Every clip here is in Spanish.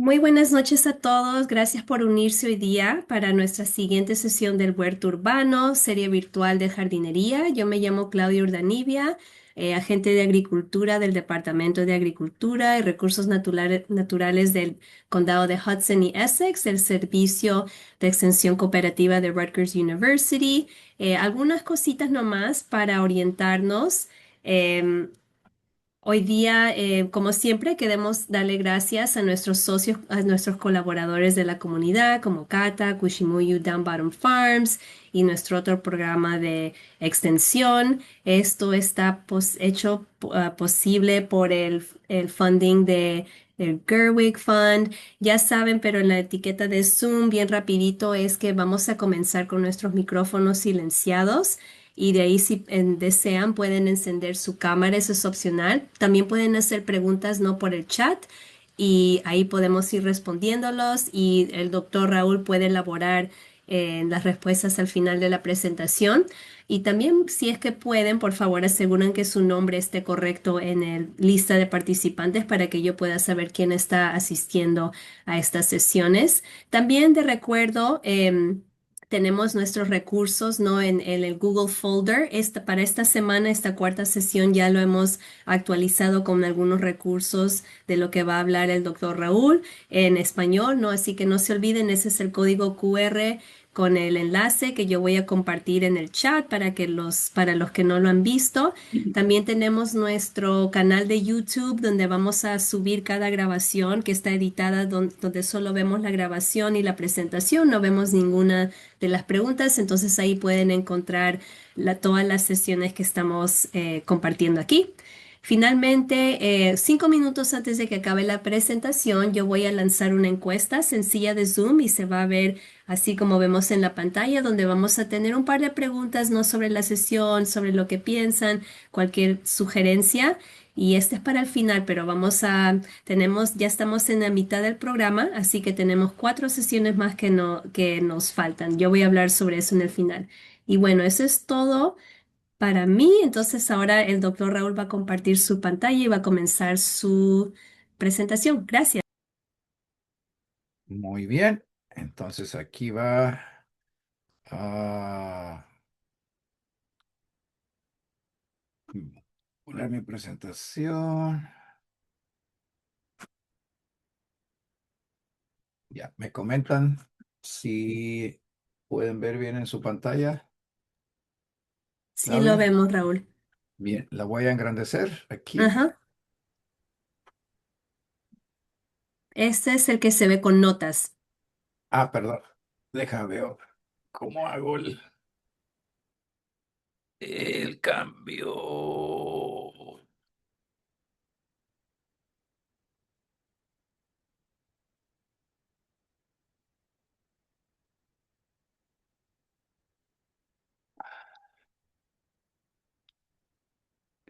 Muy buenas noches a todos. Gracias por unirse hoy día para nuestra siguiente sesión del Huerto Urbano, serie virtual de jardinería. Yo me llamo Claudia Urdanibia, agente de agricultura del Departamento de Agricultura y Recursos Naturales del Condado de Hudson y Essex, del Servicio de Extensión Cooperativa de Rutgers University. Algunas cositas nomás para orientarnos. Em, Hoy día, como siempre, queremos darle gracias a nuestros socios, a nuestros colaboradores de la comunidad, como Cata, Kushimuyu Down Bottom Farms y nuestro otro programa de extensión. Esto está hecho posible por el funding del Gerwig Fund. Ya saben, pero en la etiqueta de Zoom, bien rapidito, es que vamos a comenzar con nuestros micrófonos silenciados. Y de ahí, si desean, pueden encender su cámara, eso es opcional. También pueden hacer preguntas, no por el chat, y ahí podemos ir respondiéndolos. Y el doctor Raúl puede elaborar las respuestas al final de la presentación. Y también, si es que pueden, por favor, aseguren que su nombre esté correcto en la lista de participantes para que yo pueda saber quién está asistiendo a estas sesiones. También de recuerdo, tenemos nuestros recursos, ¿no? En el Google Folder. Para esta semana, esta cuarta sesión, ya lo hemos actualizado con algunos recursos de lo que va a hablar el doctor Raúl en español, ¿no? Así que no se olviden, ese es el código QR con el enlace que yo voy a compartir en el chat para los que no lo han visto. También tenemos nuestro canal de YouTube donde vamos a subir cada grabación que está editada, donde solo vemos la grabación y la presentación, no vemos ninguna de las preguntas, entonces ahí pueden encontrar todas las sesiones que estamos compartiendo aquí. Finalmente, 5 minutos antes de que acabe la presentación, yo voy a lanzar una encuesta sencilla de Zoom y se va a ver así como vemos en la pantalla, donde vamos a tener un par de preguntas, no sobre la sesión, sobre lo que piensan, cualquier sugerencia. Y este es para el final, pero ya estamos en la mitad del programa, así que tenemos 4 sesiones más que nos faltan. Yo voy a hablar sobre eso en el final. Y bueno, eso es todo para mí. Entonces ahora el doctor Raúl va a compartir su pantalla y va a comenzar su presentación. Gracias. Muy bien, entonces aquí va a poner mi presentación. Ya, me comentan si pueden ver bien en su pantalla, Sí, lo Claudia. vemos, Raúl. Bien, la voy a engrandecer aquí. Ajá. Este es el que se ve con notas. Ah, perdón, déjame ver cómo hago el cambio.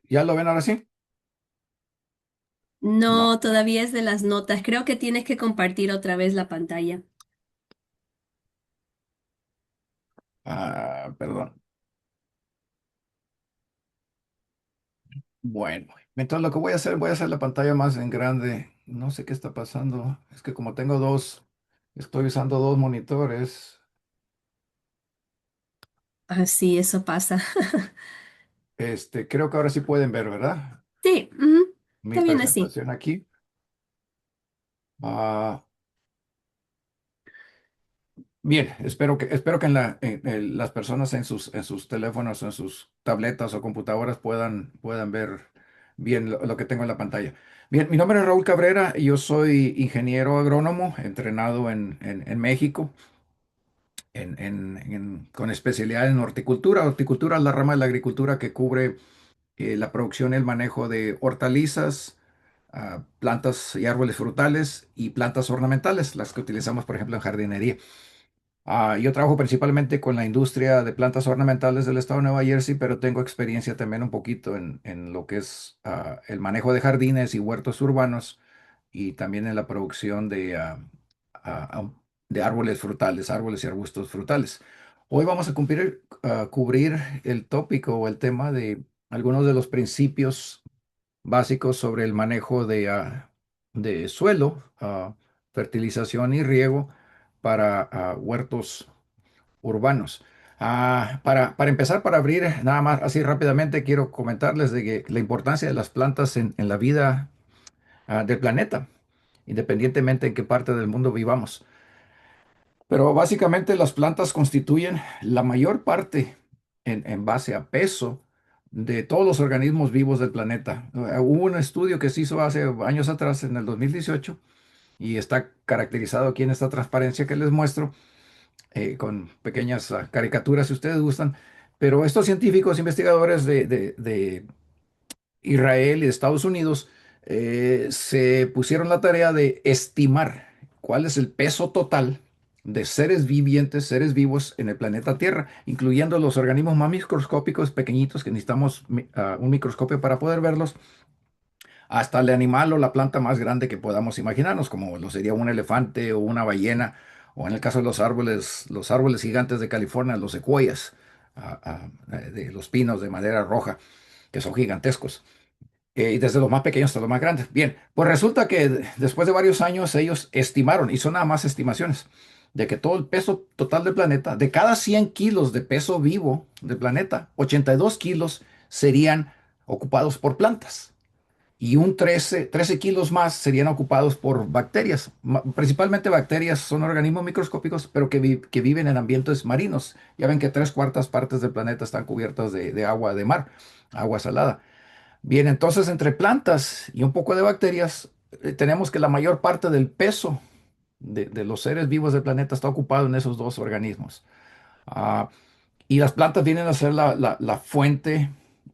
¿Ya lo ven ahora sí? No, No, todavía es de las notas. Creo que tienes que compartir otra vez la pantalla. perdón. Bueno, entonces lo que voy a hacer la pantalla más en grande. No sé qué está pasando. Es que como tengo estoy usando dos monitores. Ah, sí, eso pasa. Creo que ahora sí pueden ver, ¿verdad? Sí, ujú, Mi está bien así. presentación aquí. Ah, bien, espero que las personas en sus teléfonos, en sus tabletas o computadoras puedan ver bien lo que tengo en la pantalla. Bien, mi nombre es Raúl Cabrera y yo soy ingeniero agrónomo entrenado en México. Con especialidad en horticultura. Horticultura es la rama de la agricultura que cubre la producción y el manejo de hortalizas, plantas y árboles frutales y plantas ornamentales, las que utilizamos, por ejemplo, en jardinería. Yo trabajo principalmente con la industria de plantas ornamentales del estado de Nueva Jersey, pero tengo experiencia también un poquito en lo que es el manejo de jardines y huertos urbanos y también en la producción ah, ah, de árboles frutales, árboles y arbustos frutales. Hoy vamos a cubrir el tópico o el tema de algunos de los principios básicos sobre el manejo de suelo, fertilización y riego para huertos urbanos. Para empezar, para abrir nada más así rápidamente, quiero comentarles de que la importancia de las plantas en la vida del planeta, independientemente en qué parte del mundo vivamos. Pero básicamente las plantas constituyen la mayor parte en base a peso de todos los organismos vivos del planeta. Hubo un estudio que se hizo hace años atrás, en el 2018, y está caracterizado aquí en esta transparencia que les muestro, con pequeñas caricaturas si ustedes gustan. Pero estos científicos investigadores de Israel y de Estados Unidos se pusieron la tarea de estimar cuál es el peso total de seres vivientes, seres vivos en el planeta Tierra, incluyendo los organismos más microscópicos, pequeñitos, que necesitamos un microscopio para poder verlos, hasta el animal o la planta más grande que podamos imaginarnos, como lo sería un elefante o una ballena, o en el caso de los árboles gigantes de California, los secuoyas, de los pinos de madera roja, que son gigantescos, y desde los más pequeños hasta los más grandes. Bien, pues resulta que después de varios años ellos estimaron, y son nada más estimaciones, de que todo el peso total del planeta, de cada 100 kilos de peso vivo del planeta, 82 kilos serían ocupados por plantas. Y un 13 kilos más serían ocupados por bacterias. Principalmente bacterias son organismos microscópicos, pero que viven en ambientes marinos. Ya ven que tres cuartas partes del planeta están cubiertas de agua de mar, agua salada. Bien, entonces entre plantas y un poco de bacterias, tenemos que la mayor parte del peso de los seres vivos del planeta está ocupado en esos dos organismos. Ah, y las plantas vienen a ser la fuente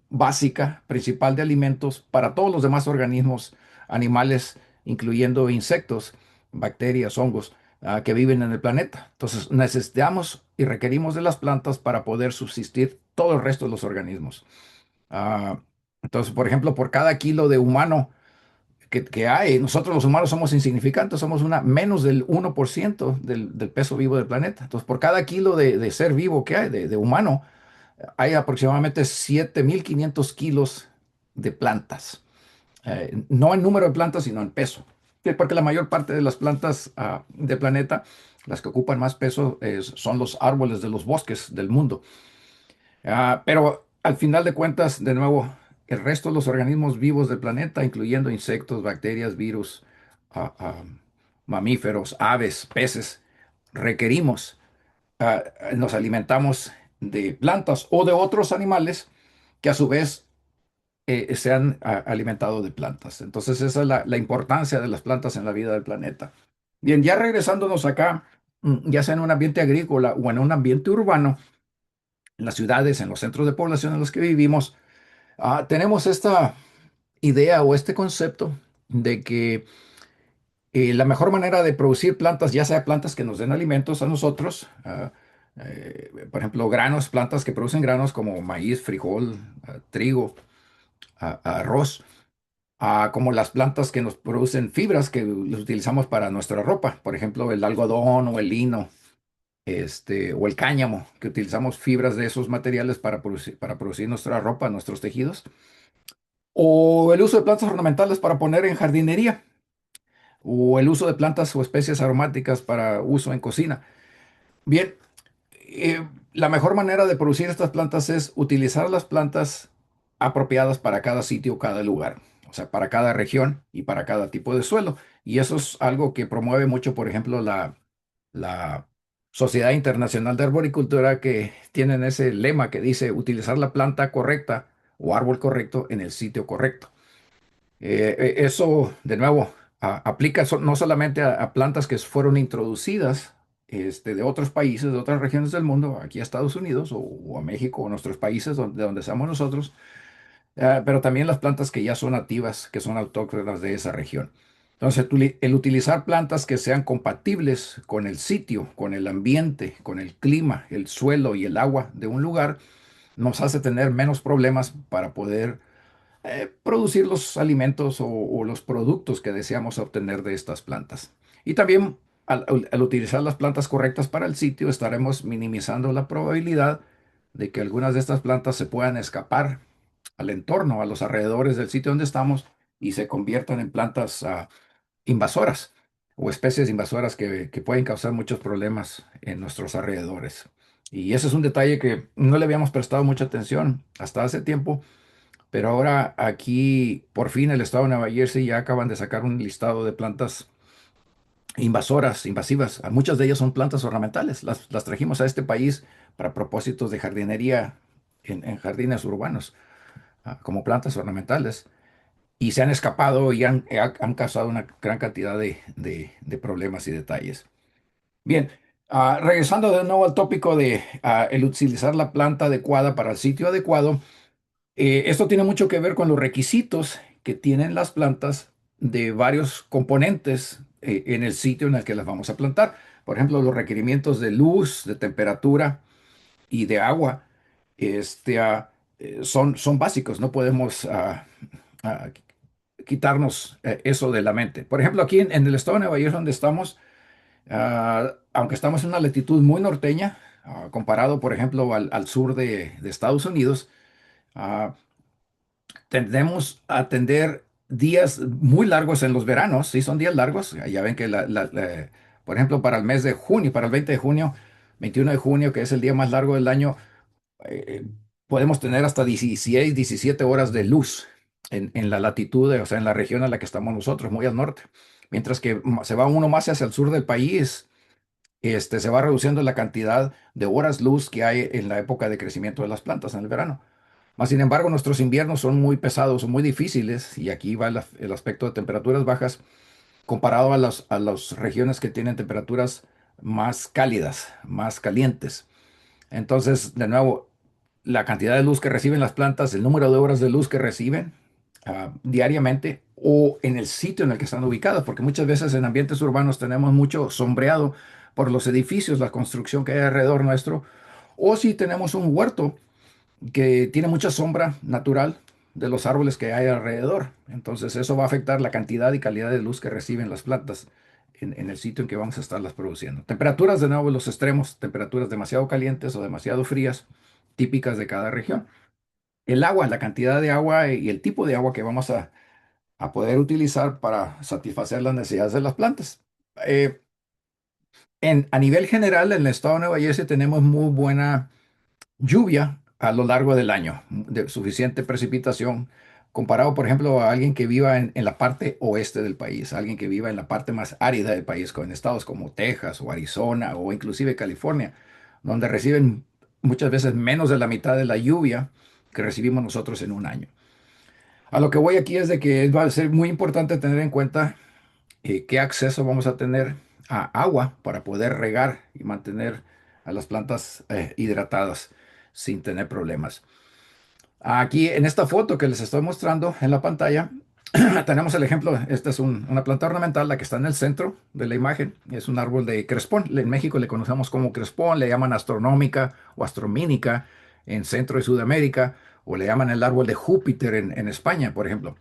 básica, principal de alimentos para todos los demás organismos animales, incluyendo insectos, bacterias, hongos, que viven en el planeta. Entonces necesitamos y requerimos de las plantas para poder subsistir todo el resto de los organismos. Ah, entonces, por ejemplo, por cada kilo de humano que hay, nosotros los humanos somos insignificantes, somos menos del 1% del peso vivo del planeta. Entonces, por cada kilo de ser vivo que hay, de humano, hay aproximadamente 7.500 kilos de plantas. No en número de plantas, sino en peso. Porque la mayor parte de las plantas del planeta, las que ocupan más peso, son los árboles de los bosques del mundo. Pero al final de cuentas, de nuevo, el resto de los organismos vivos del planeta, incluyendo insectos, bacterias, virus, ah, ah, mamíferos, aves, peces, requerimos, nos alimentamos de plantas o de otros animales que a su vez se han alimentado de plantas. Entonces, esa es la importancia de las plantas en la vida del planeta. Bien, ya regresándonos acá, ya sea en un ambiente agrícola o en un ambiente urbano, en las ciudades, en los centros de población en los que vivimos, tenemos esta idea o este concepto de que la mejor manera de producir plantas, ya sea plantas que nos den alimentos a nosotros, por ejemplo, granos, plantas que producen granos como maíz, frijol, trigo, arroz, como las plantas que nos producen fibras que las utilizamos para nuestra ropa, por ejemplo, el algodón o el lino, o el cáñamo, que utilizamos fibras de esos materiales para producir nuestra ropa, nuestros tejidos, o el uso de plantas ornamentales para poner en jardinería, o el uso de plantas o especies aromáticas para uso en cocina. Bien, la mejor manera de producir estas plantas es utilizar las plantas apropiadas para cada sitio, cada lugar, o sea, para cada región y para cada tipo de suelo. Y eso es algo que promueve mucho, por ejemplo, la Sociedad Internacional de Arboricultura, que tienen ese lema que dice utilizar la planta correcta o árbol correcto en el sitio correcto. Eso, de nuevo, aplica no solamente a plantas que fueron introducidas de otros países, de otras regiones del mundo, aquí a Estados Unidos o a México o a nuestros países de donde estamos nosotros, pero también las plantas que ya son nativas, que son autóctonas de esa región. Entonces, el utilizar plantas que sean compatibles con el sitio, con el ambiente, con el clima, el suelo y el agua de un lugar, nos hace tener menos problemas para poder producir los alimentos o los productos que deseamos obtener de estas plantas. Y también al utilizar las plantas correctas para el sitio, estaremos minimizando la probabilidad de que algunas de estas plantas se puedan escapar al entorno, a los alrededores del sitio donde estamos y se conviertan en plantas invasoras o especies invasoras que pueden causar muchos problemas en nuestros alrededores. Y ese es un detalle que no le habíamos prestado mucha atención hasta hace tiempo, pero ahora aquí, por fin, el estado de Nueva Jersey ya acaban de sacar un listado de plantas invasoras, invasivas. Muchas de ellas son plantas ornamentales. Las trajimos a este país para propósitos de jardinería en jardines urbanos, como plantas ornamentales. Y se han escapado y han causado una gran cantidad de problemas y detalles. Bien, regresando de nuevo al tópico de el utilizar la planta adecuada para el sitio adecuado. Esto tiene mucho que ver con los requisitos que tienen las plantas de varios componentes en el sitio en el que las vamos a plantar. Por ejemplo, los requerimientos de luz, de temperatura y de agua son básicos. No podemos ah, quitarnos eso de la mente. Por ejemplo, aquí en el estado de Nueva York, donde estamos, aunque estamos en una latitud muy norteña, comparado, por ejemplo, al sur de Estados Unidos, ah, tendemos a tener días muy largos en los veranos. Sí, son días largos. Ya ven que, por ejemplo, para el mes de junio, para el 20 de junio, 21 de junio, que es el día más largo del año, eh, podemos tener hasta 16, 17 horas de luz en la latitud, o sea, en la región en la que estamos nosotros, muy al norte. Mientras que se va uno más hacia el sur del país, se va reduciendo la cantidad de horas luz que hay en la época de crecimiento de las plantas en el verano. Más sin embargo, nuestros inviernos son muy pesados, son muy difíciles, y aquí va el aspecto de temperaturas bajas comparado a las regiones que tienen temperaturas más cálidas, más calientes. Entonces, de nuevo, la cantidad de luz que reciben las plantas, el número de horas de luz que reciben diariamente o en el sitio en el que están ubicadas, porque muchas veces en ambientes urbanos tenemos mucho sombreado por los edificios, la construcción que hay alrededor nuestro, o si tenemos un huerto que tiene mucha sombra natural de los árboles que hay alrededor. Entonces eso va a afectar la cantidad y calidad de luz que reciben las plantas en el sitio en que vamos a estarlas produciendo. Temperaturas, de nuevo, los extremos, temperaturas demasiado calientes o demasiado frías, típicas de cada región. El agua, la cantidad de agua y el tipo de agua que vamos a poder utilizar para satisfacer las necesidades de las plantas. Eh, a nivel general, en el estado de Nueva Jersey tenemos muy buena lluvia a lo largo del año, de suficiente precipitación, comparado, por ejemplo, a alguien que viva en la parte oeste del país, alguien que viva en la parte más árida del país, con estados como Texas o Arizona o inclusive California, donde reciben muchas veces menos de la mitad de la lluvia que recibimos nosotros en un año. A lo que voy aquí es de que va a ser muy importante tener en cuenta qué acceso vamos a tener a agua para poder regar y mantener a las plantas hidratadas sin tener problemas. Aquí en esta foto que les estoy mostrando en la pantalla, tenemos el ejemplo. Esta es una planta ornamental, la que está en el centro de la imagen. Es un árbol de crespón. En México le conocemos como crespón, le llaman astronómica o astromínica en Centro y Sudamérica, o le llaman el árbol de Júpiter en España, por ejemplo.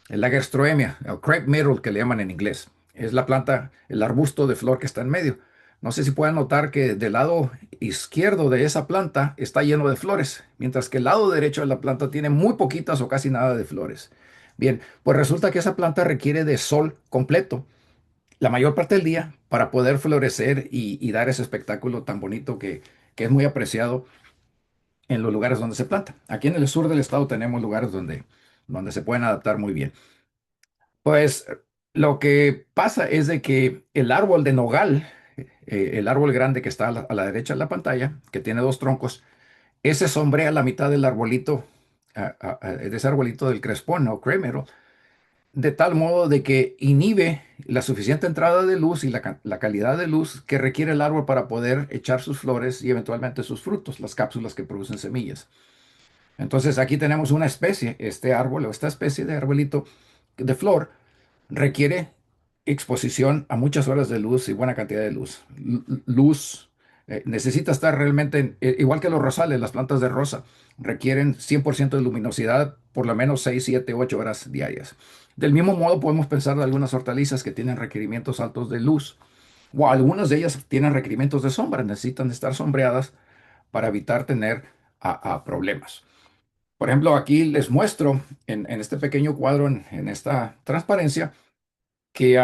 El Lagerstroemia, o crepe myrtle que le llaman en inglés. Es la planta, el arbusto de flor que está en medio. No sé si pueden notar que del lado izquierdo de esa planta está lleno de flores, mientras que el lado derecho de la planta tiene muy poquitas o casi nada de flores. Bien, pues resulta que esa planta requiere de sol completo la mayor parte del día para poder florecer y dar ese espectáculo tan bonito que es muy apreciado en los lugares donde se planta. Aquí en el sur del estado tenemos lugares donde se pueden adaptar muy bien. Pues lo que pasa es de que el árbol de nogal, el árbol grande que está a la derecha de la pantalla, que tiene dos troncos, ese sombrea la mitad del arbolito, de ese arbolito del crespón o crémero, de tal modo de que inhibe la suficiente entrada de luz y la calidad de luz que requiere el árbol para poder echar sus flores y eventualmente sus frutos, las cápsulas que producen semillas. Entonces aquí tenemos una especie, este árbol o esta especie de arbolito de flor requiere exposición a muchas horas de luz y buena cantidad de luz. Luz necesita estar realmente, igual que los rosales, las plantas de rosa, requieren 100% de luminosidad por lo menos 6, 7, 8 horas diarias. Del mismo modo, podemos pensar de algunas hortalizas que tienen requerimientos altos de luz, o algunas de ellas tienen requerimientos de sombra, necesitan estar sombreadas para evitar tener problemas. Por ejemplo, aquí les muestro en este pequeño cuadro, en esta transparencia, que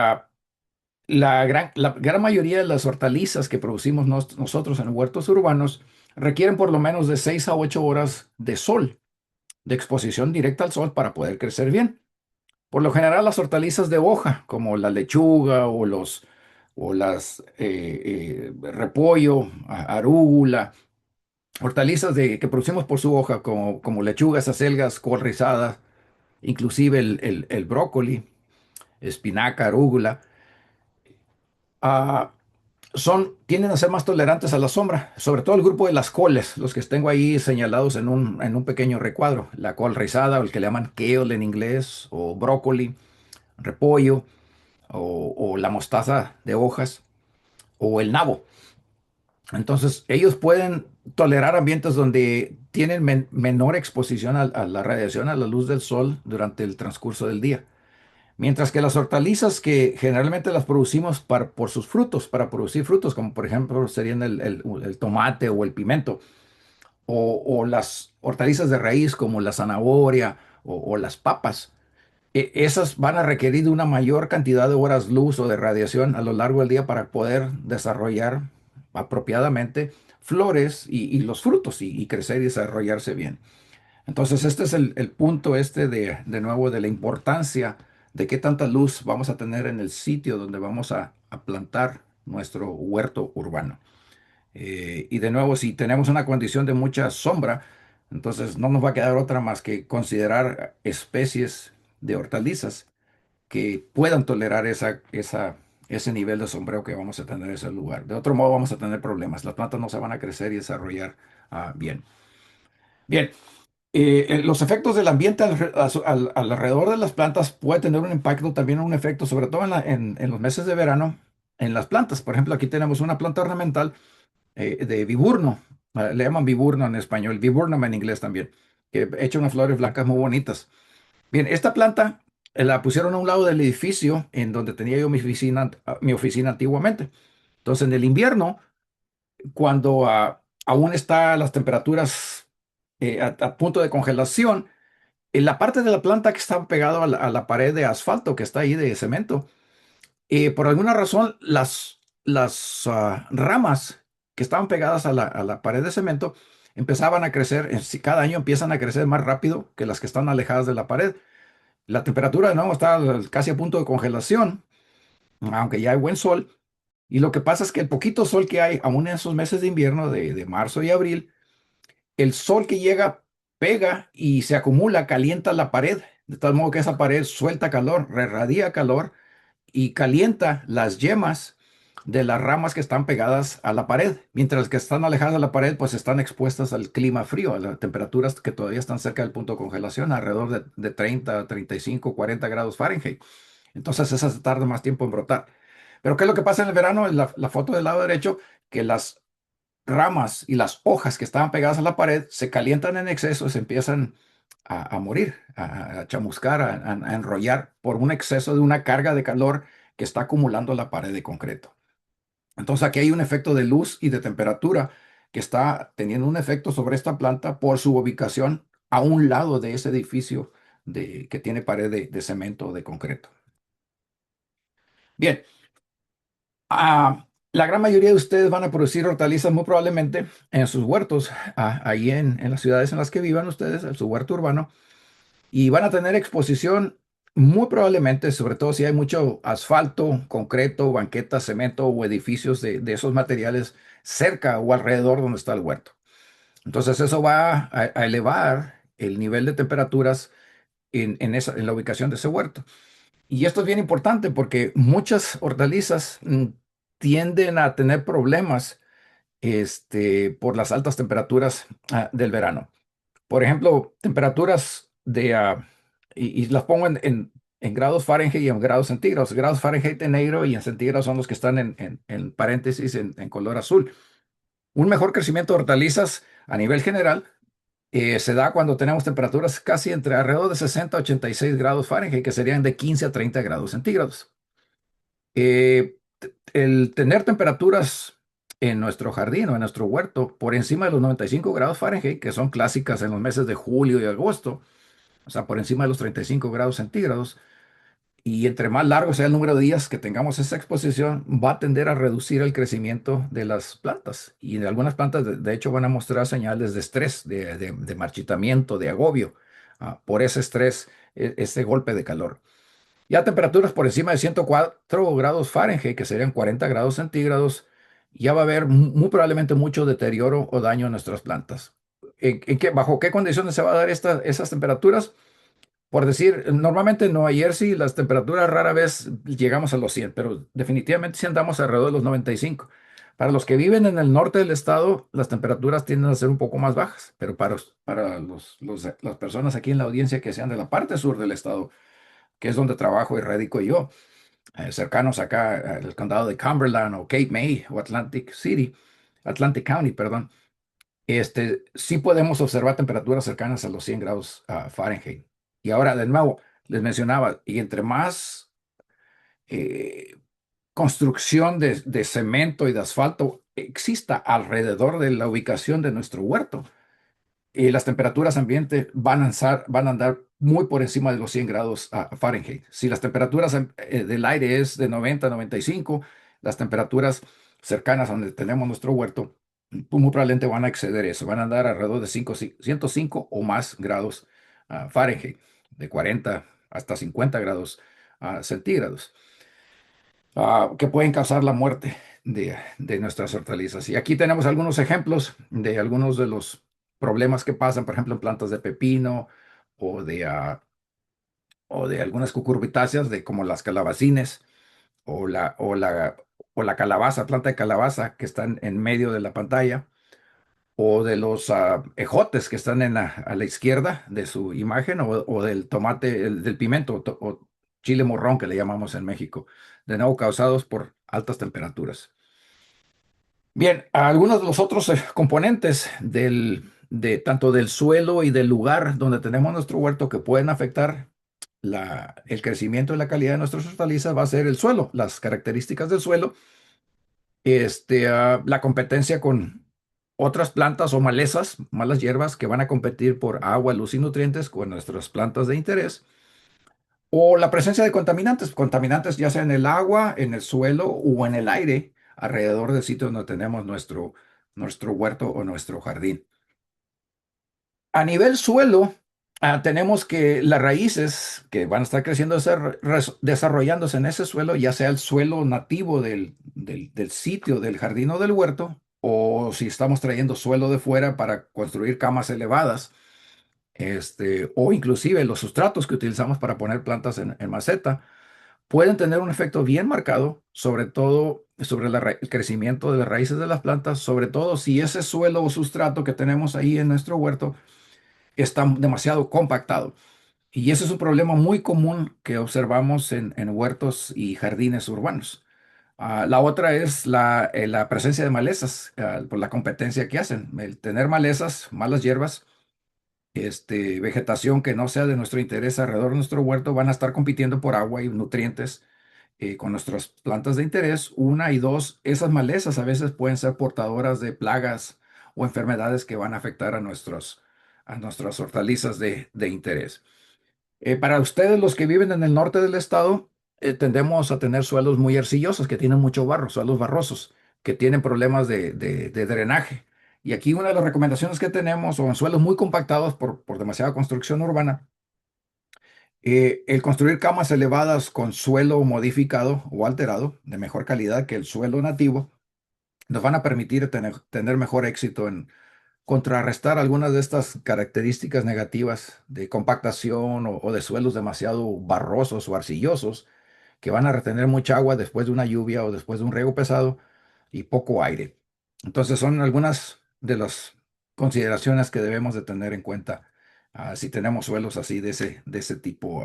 la gran mayoría de las hortalizas que producimos nosotros en huertos urbanos requieren por lo menos de 6 a 8 horas de sol, de exposición directa al sol para poder crecer bien. Por lo general, las hortalizas de hoja, como la lechuga o las repollo, arúgula, hortalizas que producimos por su hoja, como lechugas, acelgas, col rizada, inclusive el brócoli, espinaca, arúgula, ah, tienden a ser más tolerantes a la sombra, sobre todo el grupo de las coles, los que tengo ahí señalados en un pequeño recuadro, la col rizada, o el que le llaman kale en inglés, o brócoli, repollo, o la mostaza de hojas, o el nabo. Entonces, ellos pueden tolerar ambientes donde tienen menor exposición a la radiación, a la luz del sol durante el transcurso del día. Mientras que las hortalizas que generalmente las producimos por sus frutos, para producir frutos, como por ejemplo serían el tomate o el pimiento, o las hortalizas de raíz como la zanahoria o las papas, esas van a requerir de una mayor cantidad de horas luz o de radiación a lo largo del día para poder desarrollar apropiadamente flores y los frutos y crecer y desarrollarse bien. Entonces, este es el punto de nuevo de la importancia de qué tanta luz vamos a tener en el sitio donde vamos a plantar nuestro huerto urbano. Y de nuevo, si tenemos una condición de mucha sombra, entonces no nos va a quedar otra más que considerar especies de hortalizas que puedan tolerar ese nivel de sombreo que vamos a tener en ese lugar. De otro modo, vamos a tener problemas. Las plantas no se van a crecer y desarrollar bien. Bien, los efectos del ambiente alrededor de las plantas puede tener un impacto, también un efecto, sobre todo en los meses de verano, en las plantas. Por ejemplo, aquí tenemos una planta ornamental de viburno, le llaman viburno en español, viburnum en inglés también, que echa unas flores blancas muy bonitas. Bien, esta planta la pusieron a un lado del edificio en donde tenía yo mi oficina antiguamente. Entonces, en el invierno, cuando aún están las temperaturas a punto de congelación, en la parte de la planta que está pegado a la pared de asfalto que está ahí de cemento, por alguna razón las ramas que estaban pegadas a la pared de cemento empezaban a crecer, sí, cada año empiezan a crecer más rápido que las que están alejadas de la pared. La temperatura de nuevo está casi a punto de congelación, aunque ya hay buen sol. Y lo que pasa es que el poquito sol que hay, aún en esos meses de invierno de marzo y abril, el sol que llega pega y se acumula, calienta la pared, de tal modo que esa pared suelta calor, irradia calor y calienta las yemas de las ramas que están pegadas a la pared, mientras que están alejadas de la pared, pues están expuestas al clima frío, a las temperaturas que todavía están cerca del punto de congelación, alrededor de 30, 35, 40 grados Fahrenheit. Entonces esas tardan más tiempo en brotar. Pero ¿qué es lo que pasa en el verano? En la foto del lado derecho, que las ramas y las hojas que estaban pegadas a la pared se calientan en exceso y se empiezan a morir, a chamuscar, a enrollar por un exceso de una carga de calor que está acumulando la pared de concreto. Entonces aquí hay un efecto de luz y de temperatura que está teniendo un efecto sobre esta planta por su ubicación a un lado de ese edificio que tiene pared de cemento o de concreto. Bien, la gran mayoría de ustedes van a producir hortalizas muy probablemente en sus huertos, ahí en las ciudades en las que vivan ustedes, en su huerto urbano, y van a tener exposición muy probablemente, sobre todo si hay mucho asfalto, concreto, banquetas, cemento o edificios de esos materiales cerca o alrededor donde está el huerto. Entonces eso va a elevar el nivel de temperaturas en la ubicación de ese huerto. Y esto es bien importante porque muchas hortalizas tienden a tener problemas por las altas temperaturas del verano. Por ejemplo, temperaturas y las pongo en grados Fahrenheit y en grados centígrados. Grados Fahrenheit en negro y en centígrados son los que están en paréntesis en color azul. Un mejor crecimiento de hortalizas a nivel general se da cuando tenemos temperaturas casi entre alrededor de 60 a 86 grados Fahrenheit, que serían de 15 a 30 grados centígrados. El tener temperaturas en nuestro jardín o en nuestro huerto por encima de los 95 grados Fahrenheit, que son clásicas en los meses de julio y agosto, o sea, por encima de los 35 grados centígrados, Y entre más largo sea el número de días que tengamos esa exposición, va a tender a reducir el crecimiento de las plantas. Y en algunas plantas, de hecho, van a mostrar señales de estrés, de marchitamiento, de agobio, por ese estrés, ese golpe de calor. Ya temperaturas por encima de 104 grados Fahrenheit, que serían 40 grados centígrados, ya va a haber muy probablemente mucho deterioro o daño en nuestras plantas. ¿Bajo qué condiciones se va a dar esas temperaturas? Por decir, normalmente en Nueva Jersey las temperaturas rara vez llegamos a los 100, pero definitivamente sí andamos alrededor de los 95. Para los que viven en el norte del estado, las temperaturas tienden a ser un poco más bajas, pero para las personas aquí en la audiencia que sean de la parte sur del estado, que es donde trabajo y radico yo, cercanos acá al condado de Cumberland o Cape May o Atlantic County, perdón, sí podemos observar temperaturas cercanas a los 100 grados Fahrenheit. Y ahora, de nuevo, les mencionaba, y entre más eh, construcción de cemento y de asfalto exista alrededor de la ubicación de nuestro huerto, las temperaturas ambiente van a andar muy por encima de los 100 grados Fahrenheit. Si las temperaturas del aire es de 90 a 95, las temperaturas cercanas a donde tenemos nuestro huerto, pues, muy probablemente van a exceder eso, van a andar alrededor de 105 o más grados Fahrenheit, de 40 hasta 50 grados centígrados, que pueden causar la muerte de nuestras hortalizas. Y aquí tenemos algunos ejemplos de algunos de los problemas que pasan, por ejemplo, en plantas de pepino o o de algunas cucurbitáceas, como las calabacines o la calabaza, planta de calabaza que están en medio de la pantalla, o de los ejotes que están a la izquierda de su imagen, o del tomate, del pimiento o chile morrón que le llamamos en México, de nuevo causados por altas temperaturas. Bien, algunos de los otros componentes de tanto del suelo y del lugar donde tenemos nuestro huerto que pueden afectar el crecimiento y la calidad de nuestras hortalizas va a ser el suelo, las características del suelo, la competencia con otras plantas o malezas, malas hierbas que van a competir por agua, luz y nutrientes con nuestras plantas de interés, o la presencia de contaminantes, contaminantes ya sea en el agua, en el suelo o en el aire alrededor del sitio donde tenemos nuestro huerto o nuestro jardín. A nivel suelo, tenemos que las raíces que van a estar creciendo, desarrollándose en ese suelo, ya sea el suelo nativo del sitio, del jardín o del huerto, o si estamos trayendo suelo de fuera para construir camas elevadas, o inclusive los sustratos que utilizamos para poner plantas en maceta, pueden tener un efecto bien marcado, sobre todo sobre el crecimiento de las raíces de las plantas, sobre todo si ese suelo o sustrato que tenemos ahí en nuestro huerto está demasiado compactado. Y ese es un problema muy común que observamos en huertos y jardines urbanos. La otra es la presencia de malezas, por la competencia que hacen. El tener malezas, malas hierbas, vegetación que no sea de nuestro interés alrededor de nuestro huerto, van a estar compitiendo por agua y nutrientes con nuestras plantas de interés. Una y dos, esas malezas a veces pueden ser portadoras de plagas o enfermedades que van a afectar a nuestras hortalizas de interés. Para ustedes, los que viven en el norte del estado, tendemos a tener suelos muy arcillosos, que tienen mucho barro, suelos barrosos, que tienen problemas de drenaje. Y aquí una de las recomendaciones que tenemos son suelos muy compactados por demasiada construcción urbana. El construir camas elevadas con suelo modificado o alterado de mejor calidad que el suelo nativo nos van a permitir tener mejor éxito en contrarrestar algunas de estas características negativas de compactación o de suelos demasiado barrosos o arcillosos que van a retener mucha agua después de una lluvia o después de un riego pesado y poco aire. Entonces son algunas de las consideraciones que debemos de tener en cuenta si tenemos suelos así de ese tipo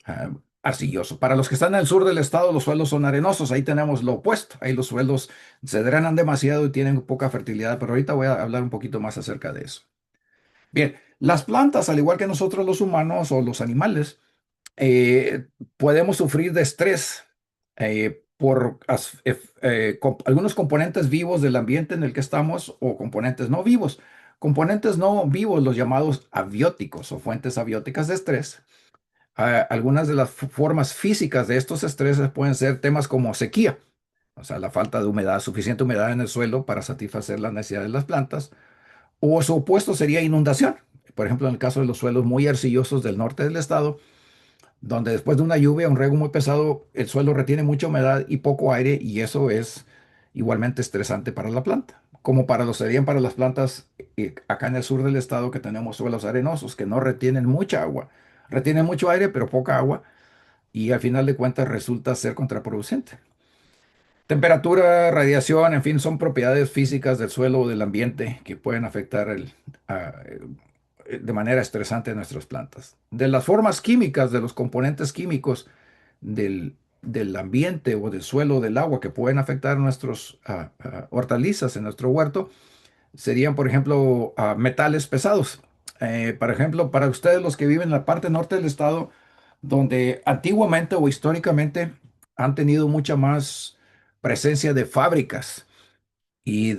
ah, arcilloso. Para los que están en el sur del estado, los suelos son arenosos. Ahí tenemos lo opuesto. Ahí los suelos se drenan demasiado y tienen poca fertilidad, pero ahorita voy a hablar un poquito más acerca de eso. Bien, las plantas, al igual que nosotros los humanos o los animales, podemos sufrir de estrés por algunos componentes vivos del ambiente en el que estamos o componentes no vivos. Componentes no vivos, los llamados abióticos o fuentes abióticas de estrés, Algunas de las formas físicas de estos estreses pueden ser temas como sequía, o sea, la falta de humedad, suficiente humedad en el suelo para satisfacer las necesidades de las plantas, o su opuesto sería inundación. Por ejemplo, en el caso de los suelos muy arcillosos del norte del estado, donde después de una lluvia, un riego muy pesado, el suelo retiene mucha humedad y poco aire, y eso es igualmente estresante para la planta, como para lo serían para las plantas acá en el sur del estado, que tenemos suelos arenosos que no retienen mucha agua, retienen mucho aire pero poca agua, y al final de cuentas resulta ser contraproducente. Temperatura, radiación, en fin, son propiedades físicas del suelo o del ambiente que pueden afectar de manera estresante a nuestras plantas. De las formas químicas, de los componentes químicos del ambiente o del suelo o del agua que pueden afectar nuestros hortalizas en nuestro huerto, serían, por ejemplo, metales pesados. Por ejemplo, para ustedes los que viven en la parte norte del estado, donde antiguamente o históricamente han tenido mucha más presencia de fábricas y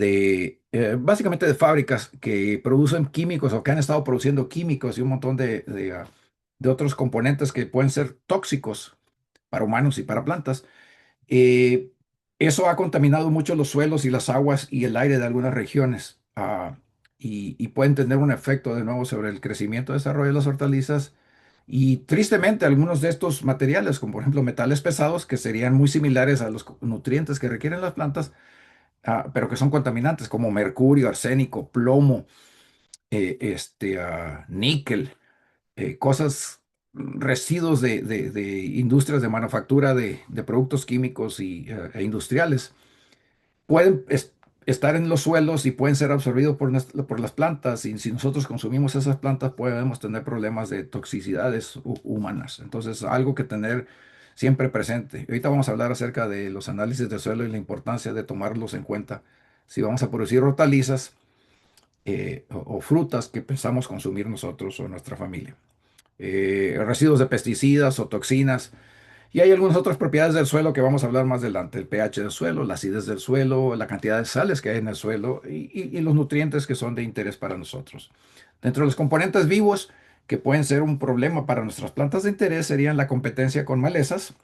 básicamente de fábricas que producen químicos o que han estado produciendo químicos y un montón de otros componentes que pueden ser tóxicos para humanos y para plantas. Eh, Eso ha contaminado mucho los suelos y las aguas y el aire de algunas regiones, y pueden tener un efecto de nuevo sobre el crecimiento y desarrollo de las hortalizas. Y tristemente, algunos de estos materiales, como por ejemplo metales pesados, que serían muy similares a los nutrientes que requieren las plantas, pero que son contaminantes, como mercurio, arsénico, plomo, níquel, cosas, residuos de industrias de manufactura de productos químicos e industriales, pueden estar en los suelos y pueden ser absorbidos por las plantas. Y si nosotros consumimos esas plantas, podemos tener problemas de toxicidades humanas. Entonces, algo que tener siempre presente. Ahorita vamos a hablar acerca de los análisis del suelo y la importancia de tomarlos en cuenta si vamos a producir hortalizas o frutas que pensamos consumir nosotros o nuestra familia. Residuos de pesticidas o toxinas. Y hay algunas otras propiedades del suelo que vamos a hablar más adelante: el pH del suelo, la acidez del suelo, la cantidad de sales que hay en el suelo y los nutrientes que son de interés para nosotros. Dentro de los componentes vivos que pueden ser un problema para nuestras plantas de interés serían la competencia con malezas,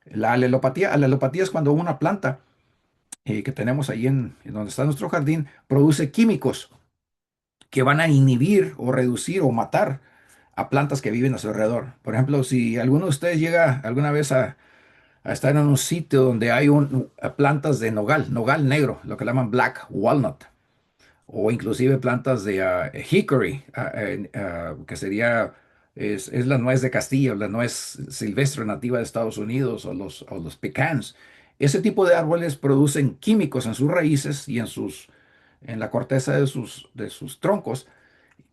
la alelopatía. Alelopatía es cuando una planta que tenemos ahí en donde está nuestro jardín produce químicos que van a inhibir o reducir o matar a plantas que viven a su alrededor. Por ejemplo, si alguno de ustedes llega alguna vez a estar en un sitio donde hay plantas de nogal, nogal negro, lo que llaman black walnut, o inclusive plantas de hickory, que es la nuez de Castilla, la nuez silvestre nativa de Estados Unidos, o los pecans. Ese tipo de árboles producen químicos en sus raíces y en la corteza de sus troncos,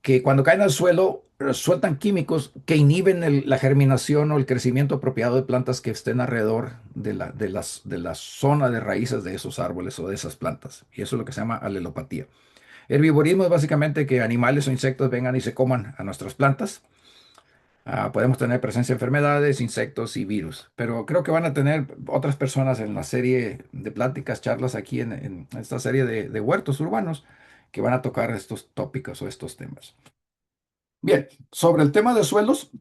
que cuando caen al suelo sueltan químicos que inhiben la germinación o el crecimiento apropiado de plantas que estén alrededor de la zona de raíces de esos árboles o de esas plantas. Y eso es lo que se llama alelopatía. Herbivorismo es básicamente que animales o insectos vengan y se coman a nuestras plantas. Podemos tener presencia de enfermedades, insectos y virus, pero creo que van a tener otras personas en la serie de pláticas, charlas aquí en esta serie de huertos urbanos, que van a tocar estos tópicos o estos temas. Bien, sobre el tema de suelos,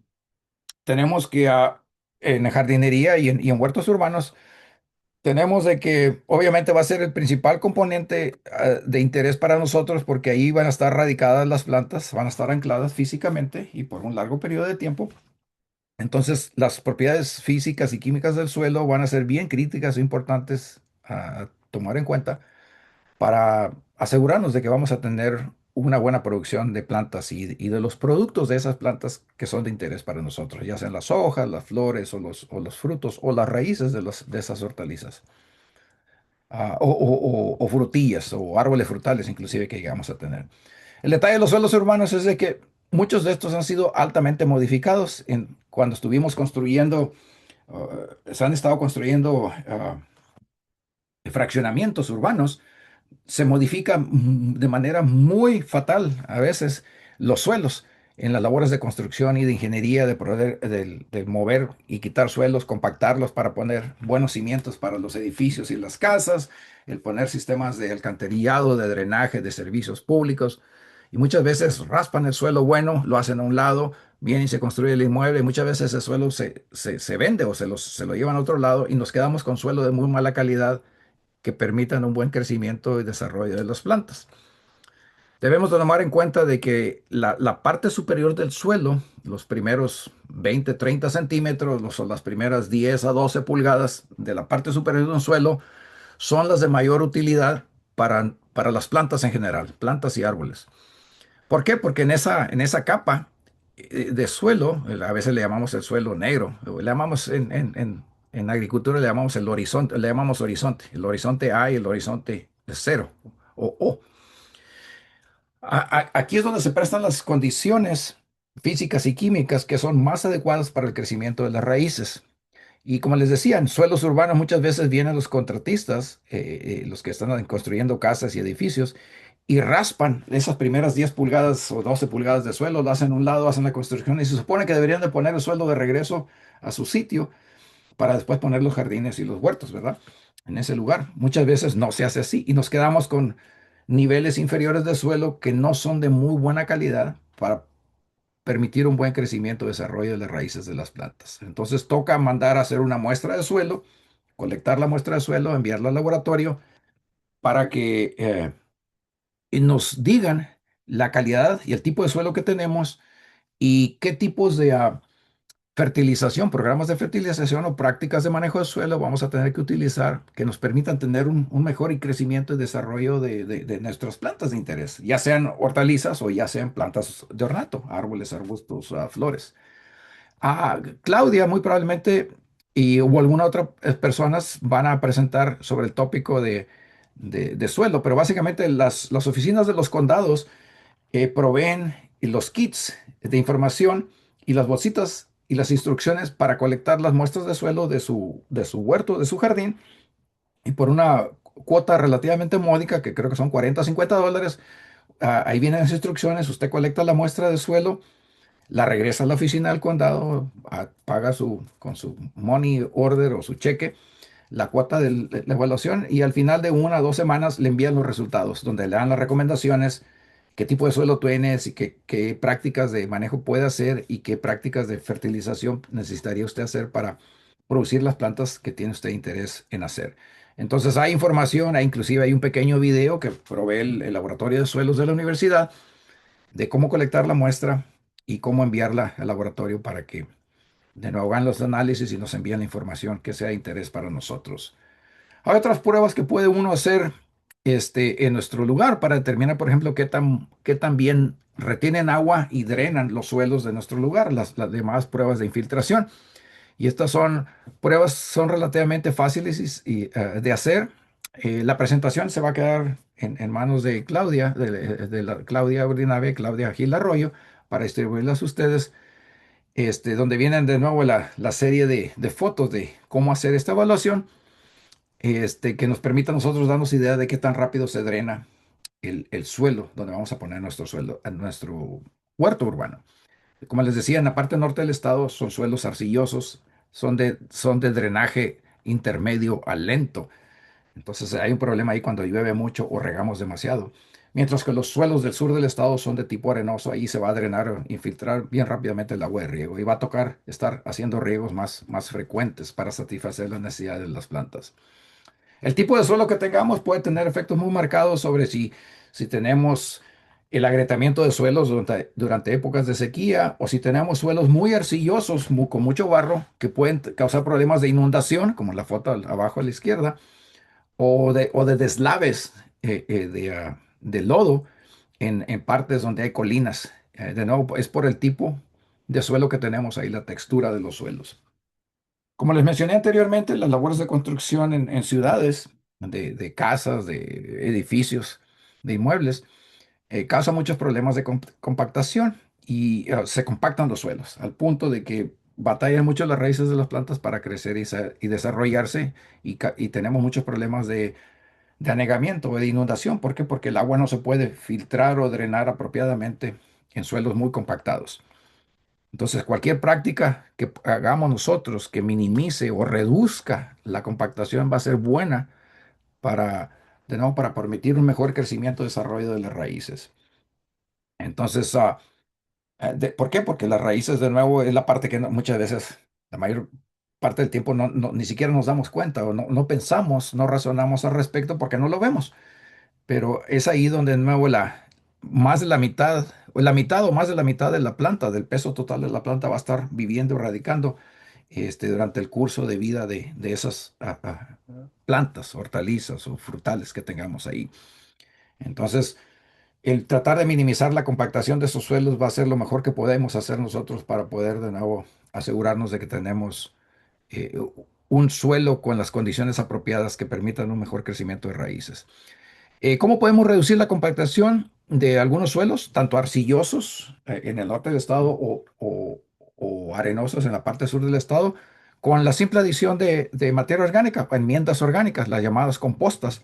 tenemos que en jardinería y en huertos urbanos, tenemos de que obviamente va a ser el principal componente de interés para nosotros, porque ahí van a estar radicadas las plantas, van a estar ancladas físicamente y por un largo periodo de tiempo. Entonces, las propiedades físicas y químicas del suelo van a ser bien críticas o importantes a tomar en cuenta para asegurarnos de que vamos a tener una buena producción de plantas y de los productos de esas plantas que son de interés para nosotros, ya sean las hojas, las flores o los frutos o las raíces de esas hortalizas, o frutillas o árboles frutales inclusive que llegamos a tener. El detalle de los suelos urbanos es de que muchos de estos han sido altamente modificados cuando estuvimos construyendo. Se han estado construyendo fraccionamientos urbanos. Se modifica de manera muy fatal a veces los suelos en las labores de construcción y de ingeniería, de mover y quitar suelos, compactarlos para poner buenos cimientos para los edificios y las casas, el poner sistemas de alcantarillado, de drenaje, de servicios públicos. Y muchas veces raspan el suelo bueno, lo hacen a un lado, viene y se construye el inmueble y muchas veces ese suelo se vende o se lo llevan a otro lado y nos quedamos con suelo de muy mala calidad que permitan un buen crecimiento y desarrollo de las plantas. Debemos de tomar en cuenta de que la parte superior del suelo, los primeros 20, 30 centímetros, o las primeras 10 a 12 pulgadas de la parte superior de un suelo, son las de mayor utilidad para las plantas en general, plantas y árboles. ¿Por qué? Porque en esa capa de suelo, a veces le llamamos el suelo negro, o le llamamos en agricultura le llamamos el horizonte, le llamamos horizonte, el horizonte A y el horizonte cero o O. Aquí es donde se prestan las condiciones físicas y químicas que son más adecuadas para el crecimiento de las raíces. Y como les decía, en suelos urbanos muchas veces vienen los contratistas, los que están construyendo casas y edificios, y raspan esas primeras 10 pulgadas o 12 pulgadas de suelo, lo hacen a un lado, hacen la construcción y se supone que deberían de poner el suelo de regreso a su sitio para después poner los jardines y los huertos, ¿verdad? En ese lugar. Muchas veces no se hace así y nos quedamos con niveles inferiores de suelo que no son de muy buena calidad para permitir un buen crecimiento y desarrollo de las raíces de las plantas. Entonces toca mandar a hacer una muestra de suelo, colectar la muestra de suelo, enviarla al laboratorio para que nos digan la calidad y el tipo de suelo que tenemos y qué tipos de fertilización, programas de fertilización o prácticas de manejo de suelo vamos a tener que utilizar que nos permitan tener un mejor crecimiento y desarrollo de nuestras plantas de interés, ya sean hortalizas o ya sean plantas de ornato, árboles, arbustos, flores. Claudia, muy probablemente, y hubo alguna otra personas van a presentar sobre el tópico de suelo, pero básicamente las oficinas de los condados proveen los kits de información y las bolsitas y las instrucciones para colectar las muestras de suelo de su huerto, de su jardín, y por una cuota relativamente módica, que creo que son 40 o $50, ahí vienen las instrucciones, usted colecta la muestra de suelo, la regresa a la oficina del condado, paga con su money order o su cheque la cuota de la evaluación y al final de 1 o 2 semanas le envían los resultados, donde le dan las recomendaciones, qué tipo de suelo tienes y qué prácticas de manejo puede hacer y qué prácticas de fertilización necesitaría usted hacer para producir las plantas que tiene usted interés en hacer. Entonces hay información, inclusive hay un pequeño video que provee el laboratorio de suelos de la universidad de cómo colectar la muestra y cómo enviarla al laboratorio para que de nuevo hagan los análisis y nos envíen la información que sea de interés para nosotros. Hay otras pruebas que puede uno hacer en nuestro lugar para determinar, por ejemplo, qué tan bien retienen agua y drenan los suelos de nuestro lugar, las demás pruebas de infiltración. Y estas son relativamente fáciles de hacer. La presentación se va a quedar en manos de Claudia, de la Claudia Urdinave, Claudia Gil Arroyo, para distribuirlas a ustedes, donde vienen de nuevo la serie de fotos de cómo hacer esta evaluación, que nos permita a nosotros darnos idea de qué tan rápido se drena el suelo donde vamos a poner nuestro suelo, a nuestro huerto urbano. Como les decía, en la parte norte del estado son suelos arcillosos, son de drenaje intermedio a lento. Entonces hay un problema ahí cuando llueve mucho o regamos demasiado. Mientras que los suelos del sur del estado son de tipo arenoso, ahí se va a drenar, infiltrar bien rápidamente el agua de riego y va a tocar estar haciendo riegos más frecuentes para satisfacer las necesidades de las plantas. El tipo de suelo que tengamos puede tener efectos muy marcados sobre si tenemos el agrietamiento de suelos durante épocas de sequía o si tenemos suelos muy arcillosos, con mucho barro, que pueden causar problemas de inundación, como en la foto abajo a la izquierda, o de deslaves de lodo en partes donde hay colinas. De nuevo, es por el tipo de suelo que tenemos ahí, la textura de los suelos. Como les mencioné anteriormente, las labores de construcción en ciudades, de casas, de edificios, de inmuebles, causan muchos problemas de compactación y se compactan los suelos al punto de que batallan mucho las raíces de las plantas para crecer y desarrollarse y tenemos muchos problemas de anegamiento o de inundación. ¿Por qué? Porque el agua no se puede filtrar o drenar apropiadamente en suelos muy compactados. Entonces, cualquier práctica que hagamos nosotros que minimice o reduzca la compactación va a ser buena para, de nuevo, para permitir un mejor crecimiento y desarrollo de las raíces. Entonces, ¿Por qué? Porque las raíces, de nuevo, es la parte que muchas veces, la mayor parte del tiempo, ni siquiera nos damos cuenta o no pensamos, no razonamos al respecto porque no lo vemos. Pero es ahí donde, de nuevo, más de la mitad, o la mitad o más de la mitad de la planta, del peso total de la planta, va a estar viviendo, radicando durante el curso de vida de esas plantas, hortalizas o frutales que tengamos ahí. Entonces, el tratar de minimizar la compactación de esos suelos va a ser lo mejor que podemos hacer nosotros para poder de nuevo asegurarnos de que tenemos eh, un suelo con las condiciones apropiadas que permitan un mejor crecimiento de raíces. ¿Cómo podemos reducir la compactación de algunos suelos, tanto arcillosos en el norte del estado o arenosos en la parte sur del estado, con la simple adición de materia orgánica, enmiendas orgánicas, las llamadas compostas?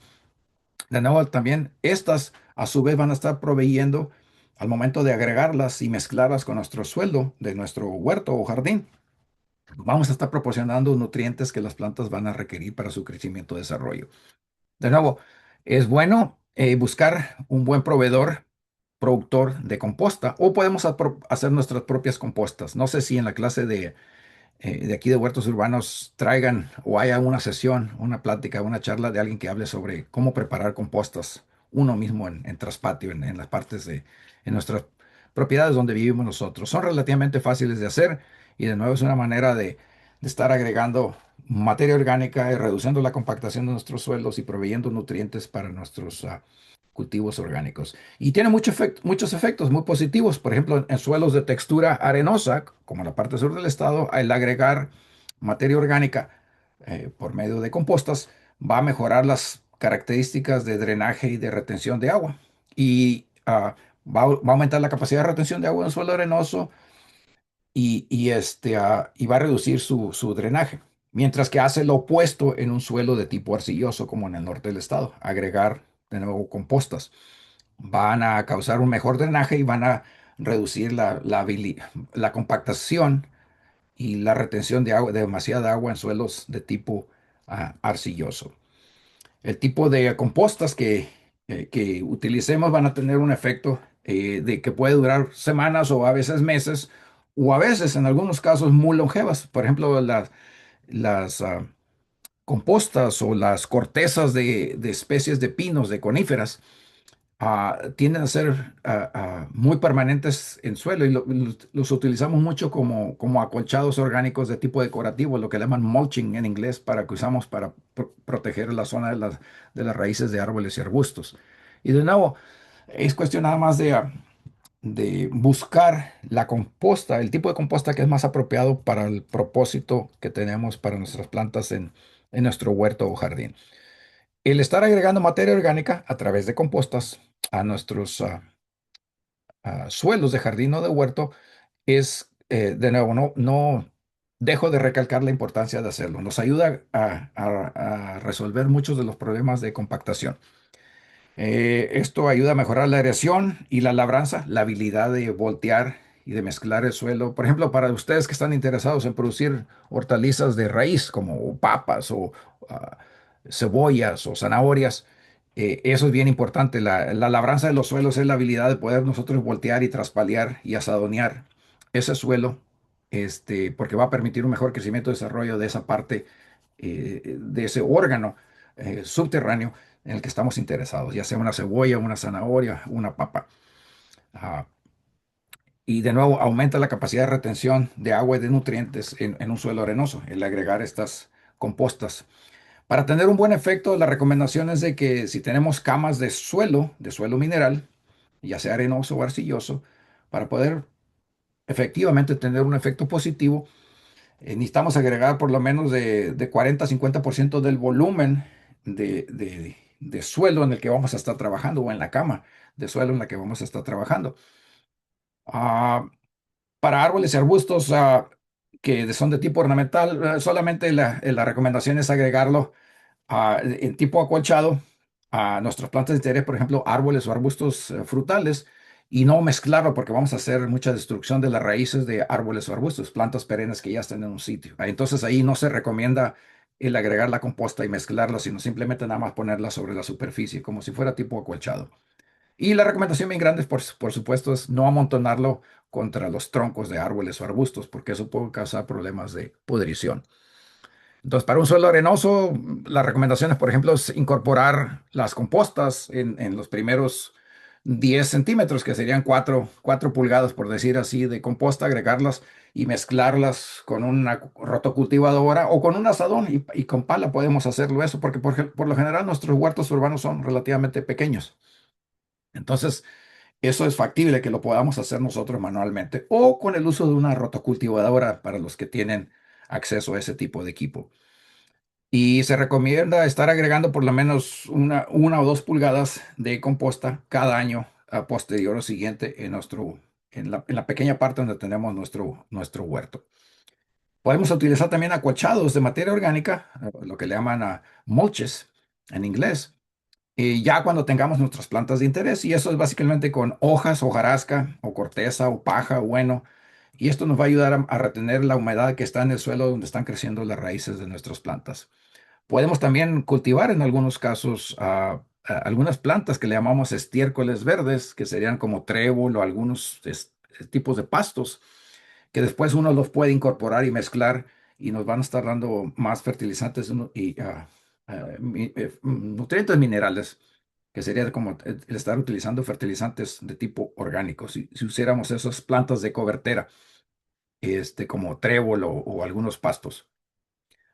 De nuevo, también estas a su vez van a estar proveyendo al momento de agregarlas y mezclarlas con nuestro suelo de nuestro huerto o jardín. Vamos a estar proporcionando nutrientes que las plantas van a requerir para su crecimiento y desarrollo. De nuevo, es bueno buscar un buen proveedor, productor de composta, o podemos hacer nuestras propias compostas. No sé si en la clase de aquí de Huertos Urbanos traigan o haya una sesión, una plática, una charla de alguien que hable sobre cómo preparar compostas uno mismo en traspatio, en las partes en nuestras propiedades donde vivimos nosotros. Son relativamente fáciles de hacer y de nuevo es una manera de estar agregando materia orgánica y reduciendo la compactación de nuestros suelos y proveyendo nutrientes para nuestros cultivos orgánicos. Y tiene muchos efectos muy positivos. Por ejemplo, en suelos de textura arenosa, como en la parte sur del estado, el agregar materia orgánica por medio de compostas va a mejorar las características de drenaje y de retención de agua. Y va a aumentar la capacidad de retención de agua en un suelo arenoso y va a reducir su drenaje. Mientras que hace lo opuesto en un suelo de tipo arcilloso, como en el norte del estado, agregar de nuevo compostas van a causar un mejor drenaje y van a reducir la compactación y la retención de agua, de demasiada agua en suelos de tipo arcilloso. El tipo de compostas que utilicemos van a tener un efecto de que puede durar semanas o a veces meses o a veces en algunos casos muy longevas. Por ejemplo, las compostas o las cortezas de especies de pinos, de coníferas, tienden a ser muy permanentes en suelo y los utilizamos mucho como acolchados orgánicos de tipo decorativo, lo que llaman mulching en inglés, para que usamos para proteger la zona de las raíces de árboles y arbustos. Y de nuevo, es cuestión nada más de buscar la composta, el tipo de composta que es más apropiado para el propósito que tenemos para nuestras plantas en nuestro huerto o jardín. El estar agregando materia orgánica a través de compostas a nuestros suelos de jardín o de huerto es, de nuevo, no dejo de recalcar la importancia de hacerlo. Nos ayuda a resolver muchos de los problemas de compactación. Esto ayuda a mejorar la aireación y la labranza, la habilidad de voltear y de mezclar el suelo. Por ejemplo, para ustedes que están interesados en producir hortalizas de raíz como papas o ah, cebollas o zanahorias, eso es bien importante. La labranza de los suelos es la habilidad de poder nosotros voltear y traspalear y asadonear ese suelo, porque va a permitir un mejor crecimiento y desarrollo de esa parte, de ese órgano subterráneo en el que estamos interesados, ya sea una cebolla, una zanahoria, una papa. Ah, y de nuevo, aumenta la capacidad de retención de agua y de nutrientes en un suelo arenoso, el agregar estas compostas. Para tener un buen efecto, la recomendación es de que si tenemos camas de suelo mineral, ya sea arenoso o arcilloso, para poder efectivamente tener un efecto positivo, necesitamos agregar por lo menos de 40 a 50% del volumen de suelo en el que vamos a estar trabajando o en la cama de suelo en la que vamos a estar trabajando. Ah, para árboles y arbustos que son de tipo ornamental, solamente la recomendación es agregarlo en tipo acolchado a nuestras plantas de interés, por ejemplo, árboles o arbustos frutales, y no mezclarlo porque vamos a hacer mucha destrucción de las raíces de árboles o arbustos, plantas perennes que ya están en un sitio. Entonces ahí no se recomienda el agregar la composta y mezclarla, sino simplemente nada más ponerla sobre la superficie, como si fuera tipo acolchado. Y la recomendación bien grande, por supuesto, es no amontonarlo contra los troncos de árboles o arbustos, porque eso puede causar problemas de pudrición. Entonces, para un suelo arenoso, las recomendaciones, por ejemplo, es incorporar las compostas en los primeros 10 centímetros, que serían 4 pulgadas, por decir así, de composta, agregarlas y mezclarlas con una rotocultivadora o con un asadón y con pala podemos hacerlo eso, porque por lo general nuestros huertos urbanos son relativamente pequeños. Entonces, eso es factible que lo podamos hacer nosotros manualmente o con el uso de una rotocultivadora para los que tienen acceso a ese tipo de equipo. Y se recomienda estar agregando por lo menos una o 2 pulgadas de composta cada año a posterior o siguiente en la pequeña parte donde tenemos nuestro huerto. Podemos utilizar también acuachados de materia orgánica, lo que le llaman mulches en inglés, ya cuando tengamos nuestras plantas de interés. Y eso es básicamente con hojas, hojarasca o corteza o paja, bueno. Y esto nos va a ayudar a retener la humedad que está en el suelo donde están creciendo las raíces de nuestras plantas. Podemos también cultivar en algunos casos algunas plantas que le llamamos estiércoles verdes, que serían como trébol o algunos tipos de pastos, que después uno los puede incorporar y mezclar y nos van a estar dando más fertilizantes y nutrientes minerales, que sería como el estar utilizando fertilizantes de tipo orgánico, si usáramos esas plantas de cobertera, como trébol o algunos pastos.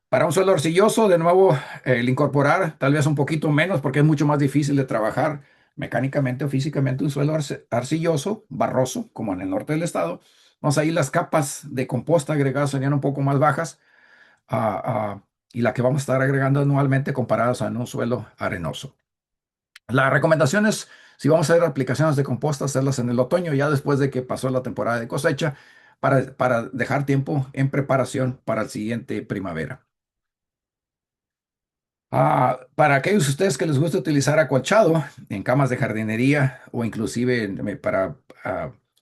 Para un suelo arcilloso, de nuevo, el incorporar tal vez un poquito menos porque es mucho más difícil de trabajar mecánicamente o físicamente un suelo arcilloso, barroso, como en el norte del estado. Entonces ahí las capas de composta agregadas serían un poco más bajas ah, y la que vamos a estar agregando anualmente comparadas a un suelo arenoso. La recomendación es, si vamos a hacer aplicaciones de composta, hacerlas en el otoño, ya después de que pasó la temporada de cosecha, para dejar tiempo en preparación para el siguiente primavera. Para aquellos de ustedes que les gusta utilizar acolchado en camas de jardinería o inclusive para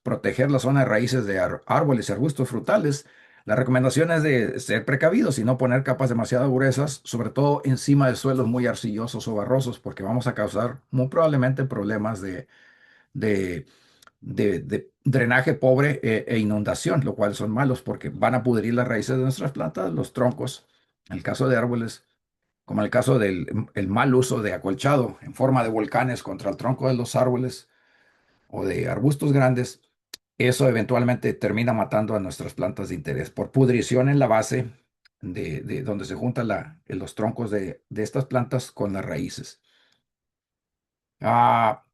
proteger la zona de raíces de árboles y arbustos frutales, la recomendación es de ser precavidos y no poner capas demasiado gruesas, sobre todo encima de suelos muy arcillosos o barrosos, porque vamos a causar muy probablemente problemas de, de drenaje pobre e inundación, lo cual son malos porque van a pudrir las raíces de nuestras plantas, los troncos, en el caso de árboles como en el caso del el mal uso de acolchado en forma de volcanes contra el tronco de los árboles o de arbustos grandes, eso eventualmente termina matando a nuestras plantas de interés por pudrición en la base de donde se juntan los troncos de estas plantas con las raíces. Ah,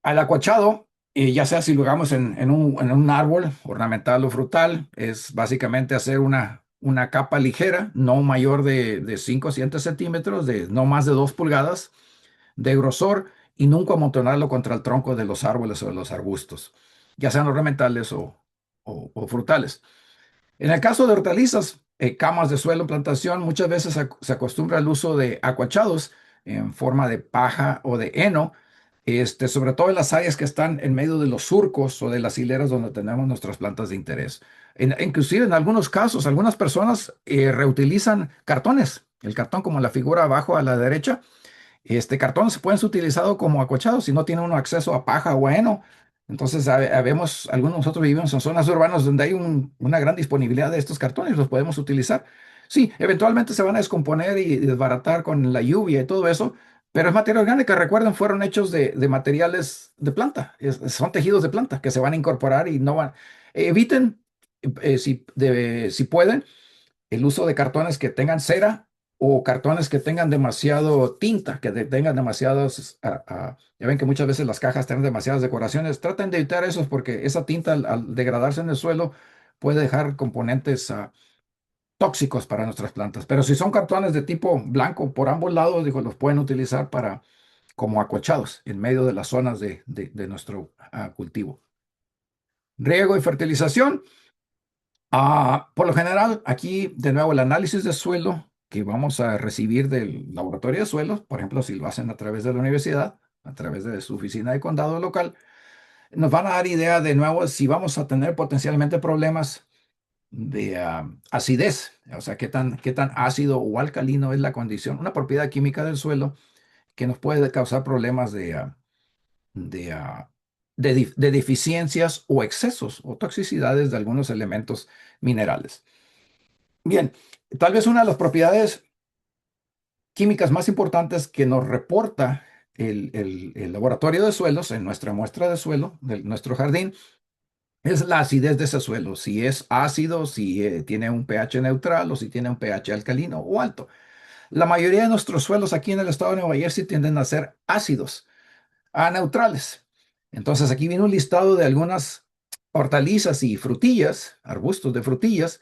Al acuachado, ya sea si lo hagamos en un árbol ornamental o frutal, es básicamente hacer una capa ligera, no mayor de 5 o 7 centímetros, de no más de 2 pulgadas de grosor y nunca amontonarlo contra el tronco de los árboles o de los arbustos, ya sean ornamentales o frutales. En el caso de hortalizas, camas de suelo en plantación, muchas veces se acostumbra al uso de acuachados en forma de paja o de heno, sobre todo en las áreas que están en medio de los surcos o de las hileras donde tenemos nuestras plantas de interés. Inclusive en algunos casos, algunas personas reutilizan cartones, el cartón como la figura abajo a la derecha, cartón se pueden ser utilizado como acolchado si no tiene uno acceso a paja o a heno. Entonces, algunos de nosotros vivimos en zonas urbanas donde hay una gran disponibilidad de estos cartones, los podemos utilizar. Sí, eventualmente se van a descomponer y desbaratar con la lluvia y todo eso, pero es materia orgánica. Recuerden, fueron hechos de materiales de planta, son tejidos de planta que se van a incorporar y no van. Eviten, si pueden, el uso de cartones que tengan cera o cartones que tengan demasiado tinta, que tengan demasiados, ya ven que muchas veces las cajas tienen demasiadas decoraciones. Traten de evitar esos porque esa tinta al degradarse en el suelo puede dejar componentes tóxicos para nuestras plantas. Pero si son cartones de tipo blanco por ambos lados, digo, los pueden utilizar como acolchados en medio de las zonas de nuestro cultivo. Riego y fertilización. Por lo general, aquí de nuevo el análisis de suelo que vamos a recibir del laboratorio de suelos, por ejemplo, si lo hacen a través de la universidad, a través de su oficina de condado local, nos van a dar idea de nuevo si vamos a tener potencialmente problemas de acidez, o sea, qué tan ácido o alcalino es la condición, una propiedad química del suelo que nos puede causar problemas de de deficiencias o excesos o toxicidades de algunos elementos minerales. Bien, tal vez una de las propiedades químicas más importantes que nos reporta el laboratorio de suelos en nuestra muestra de suelo de nuestro jardín es la acidez de ese suelo, si es ácido, si tiene un pH neutral o si tiene un pH alcalino o alto. La mayoría de nuestros suelos aquí en el estado de Nueva Jersey tienden a ser ácidos, a neutrales. Entonces aquí viene un listado de algunas hortalizas y frutillas, arbustos de frutillas,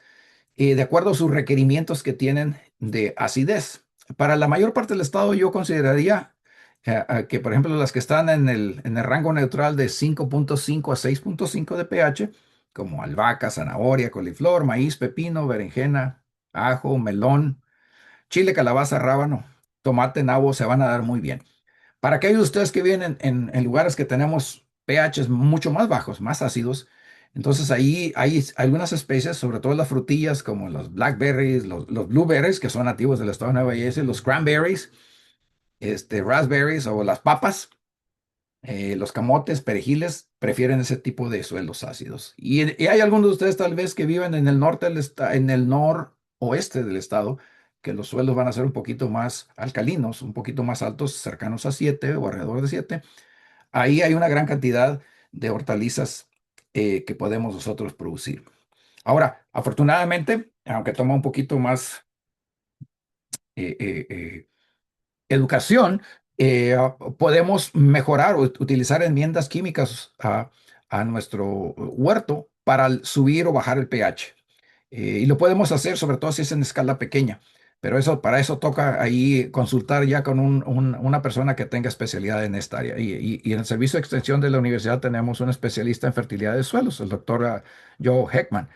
de acuerdo a sus requerimientos que tienen de acidez. Para la mayor parte del estado yo consideraría que, por ejemplo, las que están en el rango neutral de 5.5 a 6.5 de pH, como albahaca, zanahoria, coliflor, maíz, pepino, berenjena, ajo, melón, chile, calabaza, rábano, tomate, nabo, se van a dar muy bien. Para aquellos de ustedes que viven en lugares que tenemos pHs mucho más bajos, más ácidos, entonces ahí hay algunas especies, sobre todo las frutillas como los blackberries, los blueberries, que son nativos del estado de Nueva Jersey, los cranberries, raspberries o las papas, los camotes, perejiles, prefieren ese tipo de suelos ácidos. Y hay algunos de ustedes tal vez que viven en el norte en el noroeste del estado, que los suelos van a ser un poquito más alcalinos, un poquito más altos, cercanos a 7 o alrededor de 7. Ahí hay una gran cantidad de hortalizas que podemos nosotros producir. Ahora, afortunadamente, aunque toma un poquito más eh, eh, eh, educación, podemos mejorar o utilizar enmiendas químicas a nuestro huerto para subir o bajar el pH. Y lo podemos hacer sobre todo si es en escala pequeña. Pero eso, para eso toca ahí consultar ya con una persona que tenga especialidad en esta área. Y en el servicio de extensión de la universidad tenemos un especialista en fertilidad de suelos, el doctor Joe Heckman.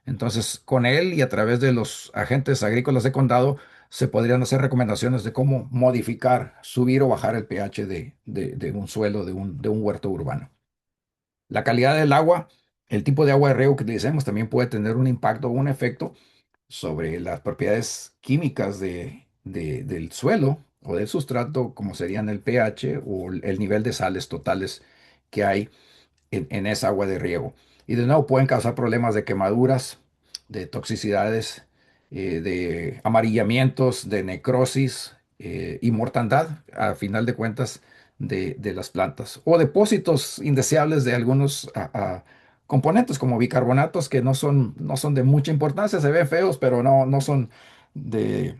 Entonces, con él y a través de los agentes agrícolas de condado, se podrían hacer recomendaciones de cómo modificar, subir o bajar el pH de un suelo, de un huerto urbano. La calidad del agua, el tipo de agua de riego que utilicemos también puede tener un impacto o un efecto sobre las propiedades químicas del suelo o del sustrato, como serían el pH o el nivel de sales totales que hay en esa agua de riego. Y de nuevo pueden causar problemas de quemaduras, de toxicidades, de amarillamientos, de necrosis y mortandad, a final de cuentas, de las plantas. O depósitos indeseables de algunos componentes como bicarbonatos que no son de mucha importancia, se ven feos, pero no son de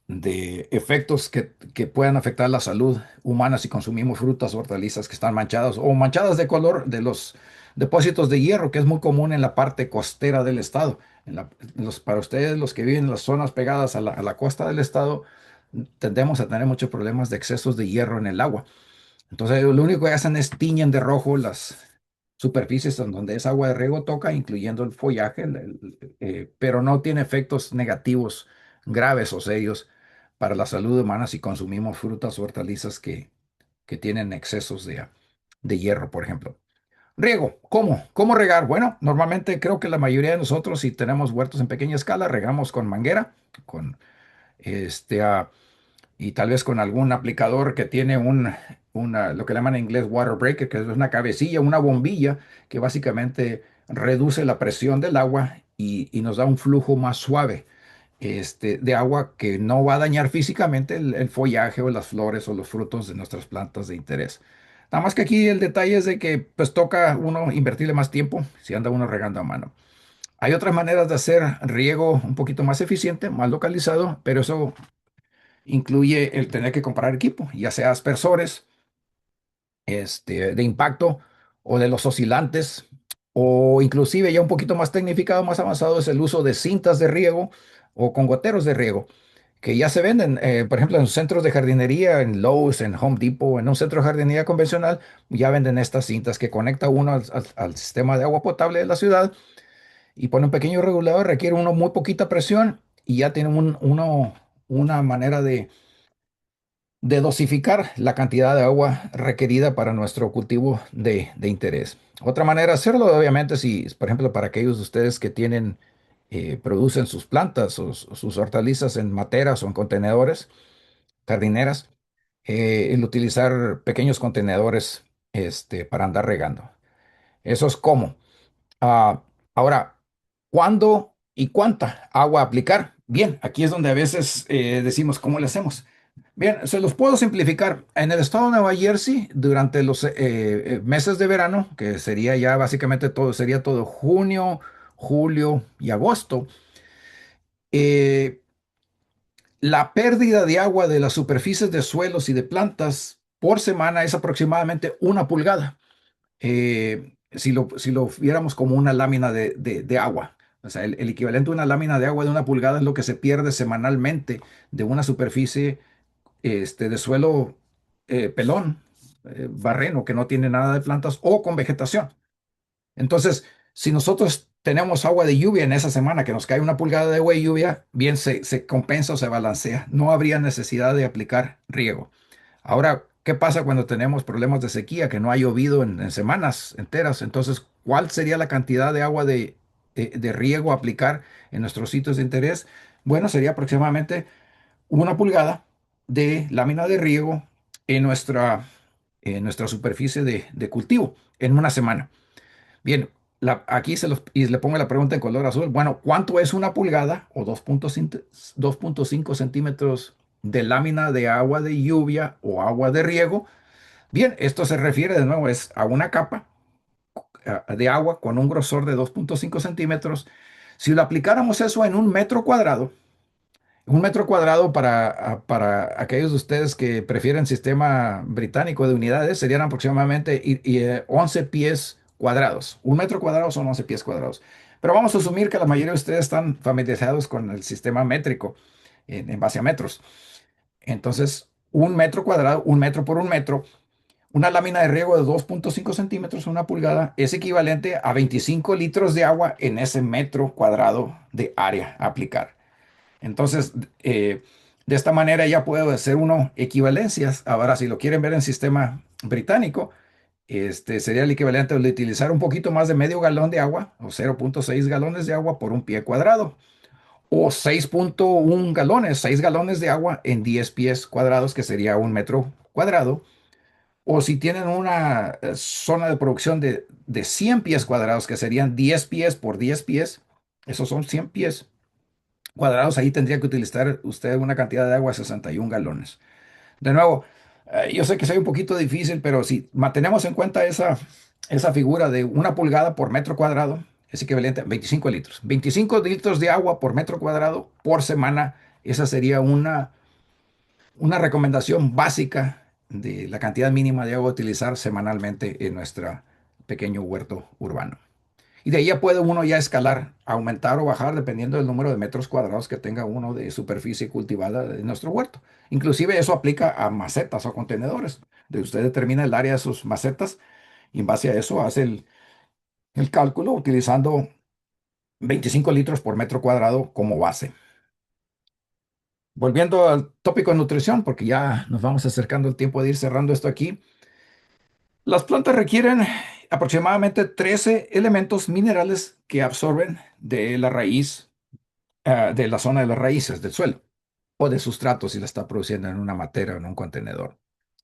de efectos que puedan afectar la salud humana si consumimos frutas o hortalizas que están manchadas o manchadas de color de los depósitos de hierro, que es muy común en la parte costera del estado. Para ustedes, los que viven en las zonas pegadas a la costa del estado, tendemos a tener muchos problemas de excesos de hierro en el agua. Entonces, lo único que hacen es tiñen de rojo las superficies en donde esa agua de riego toca, incluyendo el follaje, pero no tiene efectos negativos graves o serios para la salud humana si consumimos frutas o hortalizas que tienen excesos de hierro, por ejemplo. Riego, ¿cómo? ¿Cómo regar? Bueno, normalmente creo que la mayoría de nosotros, si tenemos huertos en pequeña escala, regamos con manguera, con este, y tal vez con algún aplicador que tiene lo que llaman en inglés water breaker, que es una cabecilla, una bombilla que básicamente reduce la presión del agua y nos da un flujo más suave de agua que no va a dañar físicamente el follaje o las flores o los frutos de nuestras plantas de interés. Nada más que aquí el detalle es de que pues toca uno invertirle más tiempo si anda uno regando a mano. Hay otras maneras de hacer riego un poquito más eficiente, más localizado, pero eso incluye el tener que comprar equipo, ya sea aspersores, de impacto o de los oscilantes, o inclusive ya un poquito más tecnificado, más avanzado es el uso de cintas de riego o con goteros de riego, que ya se venden, por ejemplo, en centros de jardinería, en Lowe's, en Home Depot, en un centro de jardinería convencional, ya venden estas cintas que conecta uno al sistema de agua potable de la ciudad y pone un pequeño regulador, requiere uno muy poquita presión y ya tiene una manera de dosificar la cantidad de agua requerida para nuestro cultivo de interés. Otra manera de hacerlo, obviamente, si, por ejemplo, para aquellos de ustedes que producen sus plantas o sus hortalizas en materas o en contenedores, jardineras, el utilizar pequeños contenedores para andar regando. Eso es cómo. Ah, ahora, ¿cuándo y cuánta agua aplicar? Bien, aquí es donde a veces decimos, ¿cómo le hacemos? Bien, se los puedo simplificar. En el estado de Nueva Jersey, durante los meses de verano, que sería ya básicamente todo, sería todo junio, julio y agosto, eh, la pérdida de agua de las superficies de suelos y de plantas por semana es aproximadamente 1 pulgada. Si lo viéramos como una lámina de agua. O sea, el equivalente a una lámina de agua de 1 pulgada es lo que se pierde semanalmente de una superficie de suelo pelón, barreno, que no tiene nada de plantas o con vegetación. Entonces, si nosotros tenemos agua de lluvia en esa semana, que nos cae 1 pulgada de agua de lluvia, bien se compensa o se balancea. No habría necesidad de aplicar riego. Ahora, ¿qué pasa cuando tenemos problemas de sequía, que no ha llovido en semanas enteras? Entonces, ¿cuál sería la cantidad de agua de riego a aplicar en nuestros sitios de interés? Bueno, sería aproximadamente 1 pulgada de lámina de riego en nuestra superficie de cultivo en una semana. Bien, aquí y le pongo la pregunta en color azul. Bueno, ¿cuánto es 1 pulgada o 2.5 centímetros de lámina de agua de lluvia o agua de riego? Bien, esto se refiere de nuevo es a una capa de agua con un grosor de 2.5 centímetros. Si lo aplicáramos eso en 1 metro cuadrado, 1 metro cuadrado para aquellos de ustedes que prefieren sistema británico de unidades serían aproximadamente 11 pies cuadrados. 1 metro cuadrado son 11 pies cuadrados. Pero vamos a asumir que la mayoría de ustedes están familiarizados con el sistema métrico en base a metros. Entonces, 1 metro cuadrado, 1 metro por 1 metro, una lámina de riego de 2.5 centímetros, 1 pulgada, es equivalente a 25 litros de agua en ese metro cuadrado de área a aplicar. Entonces, de esta manera ya puedo hacer uno equivalencias. Ahora, si lo quieren ver en sistema británico, sería el equivalente de utilizar un poquito más de medio galón de agua o 0.6 galones de agua por un pie cuadrado o 6.1 galones, 6 galones de agua en 10 pies cuadrados, que sería 1 metro cuadrado. O si tienen una zona de producción de 100 pies cuadrados, que serían 10 pies por 10 pies, esos son 100 pies cuadrados, ahí tendría que utilizar usted una cantidad de agua de 61 galones. De nuevo, yo sé que soy un poquito difícil, pero si mantenemos en cuenta esa figura de 1 pulgada por metro cuadrado, es equivalente a 25 litros. 25 litros de agua por metro cuadrado por semana. Esa sería una recomendación básica de la cantidad mínima de agua a utilizar semanalmente en nuestro pequeño huerto urbano. Y de ahí ya puede uno ya escalar, aumentar o bajar dependiendo del número de metros cuadrados que tenga uno de superficie cultivada de nuestro huerto. Inclusive eso aplica a macetas o contenedores. Usted determina el área de sus macetas y en base a eso hace el cálculo utilizando 25 litros por metro cuadrado como base. Volviendo al tópico de nutrición, porque ya nos vamos acercando el tiempo de ir cerrando esto aquí. Las plantas requieren aproximadamente 13 elementos minerales que absorben de la raíz, de la zona de las raíces del suelo o de sustrato si la está produciendo en una matera o en un contenedor.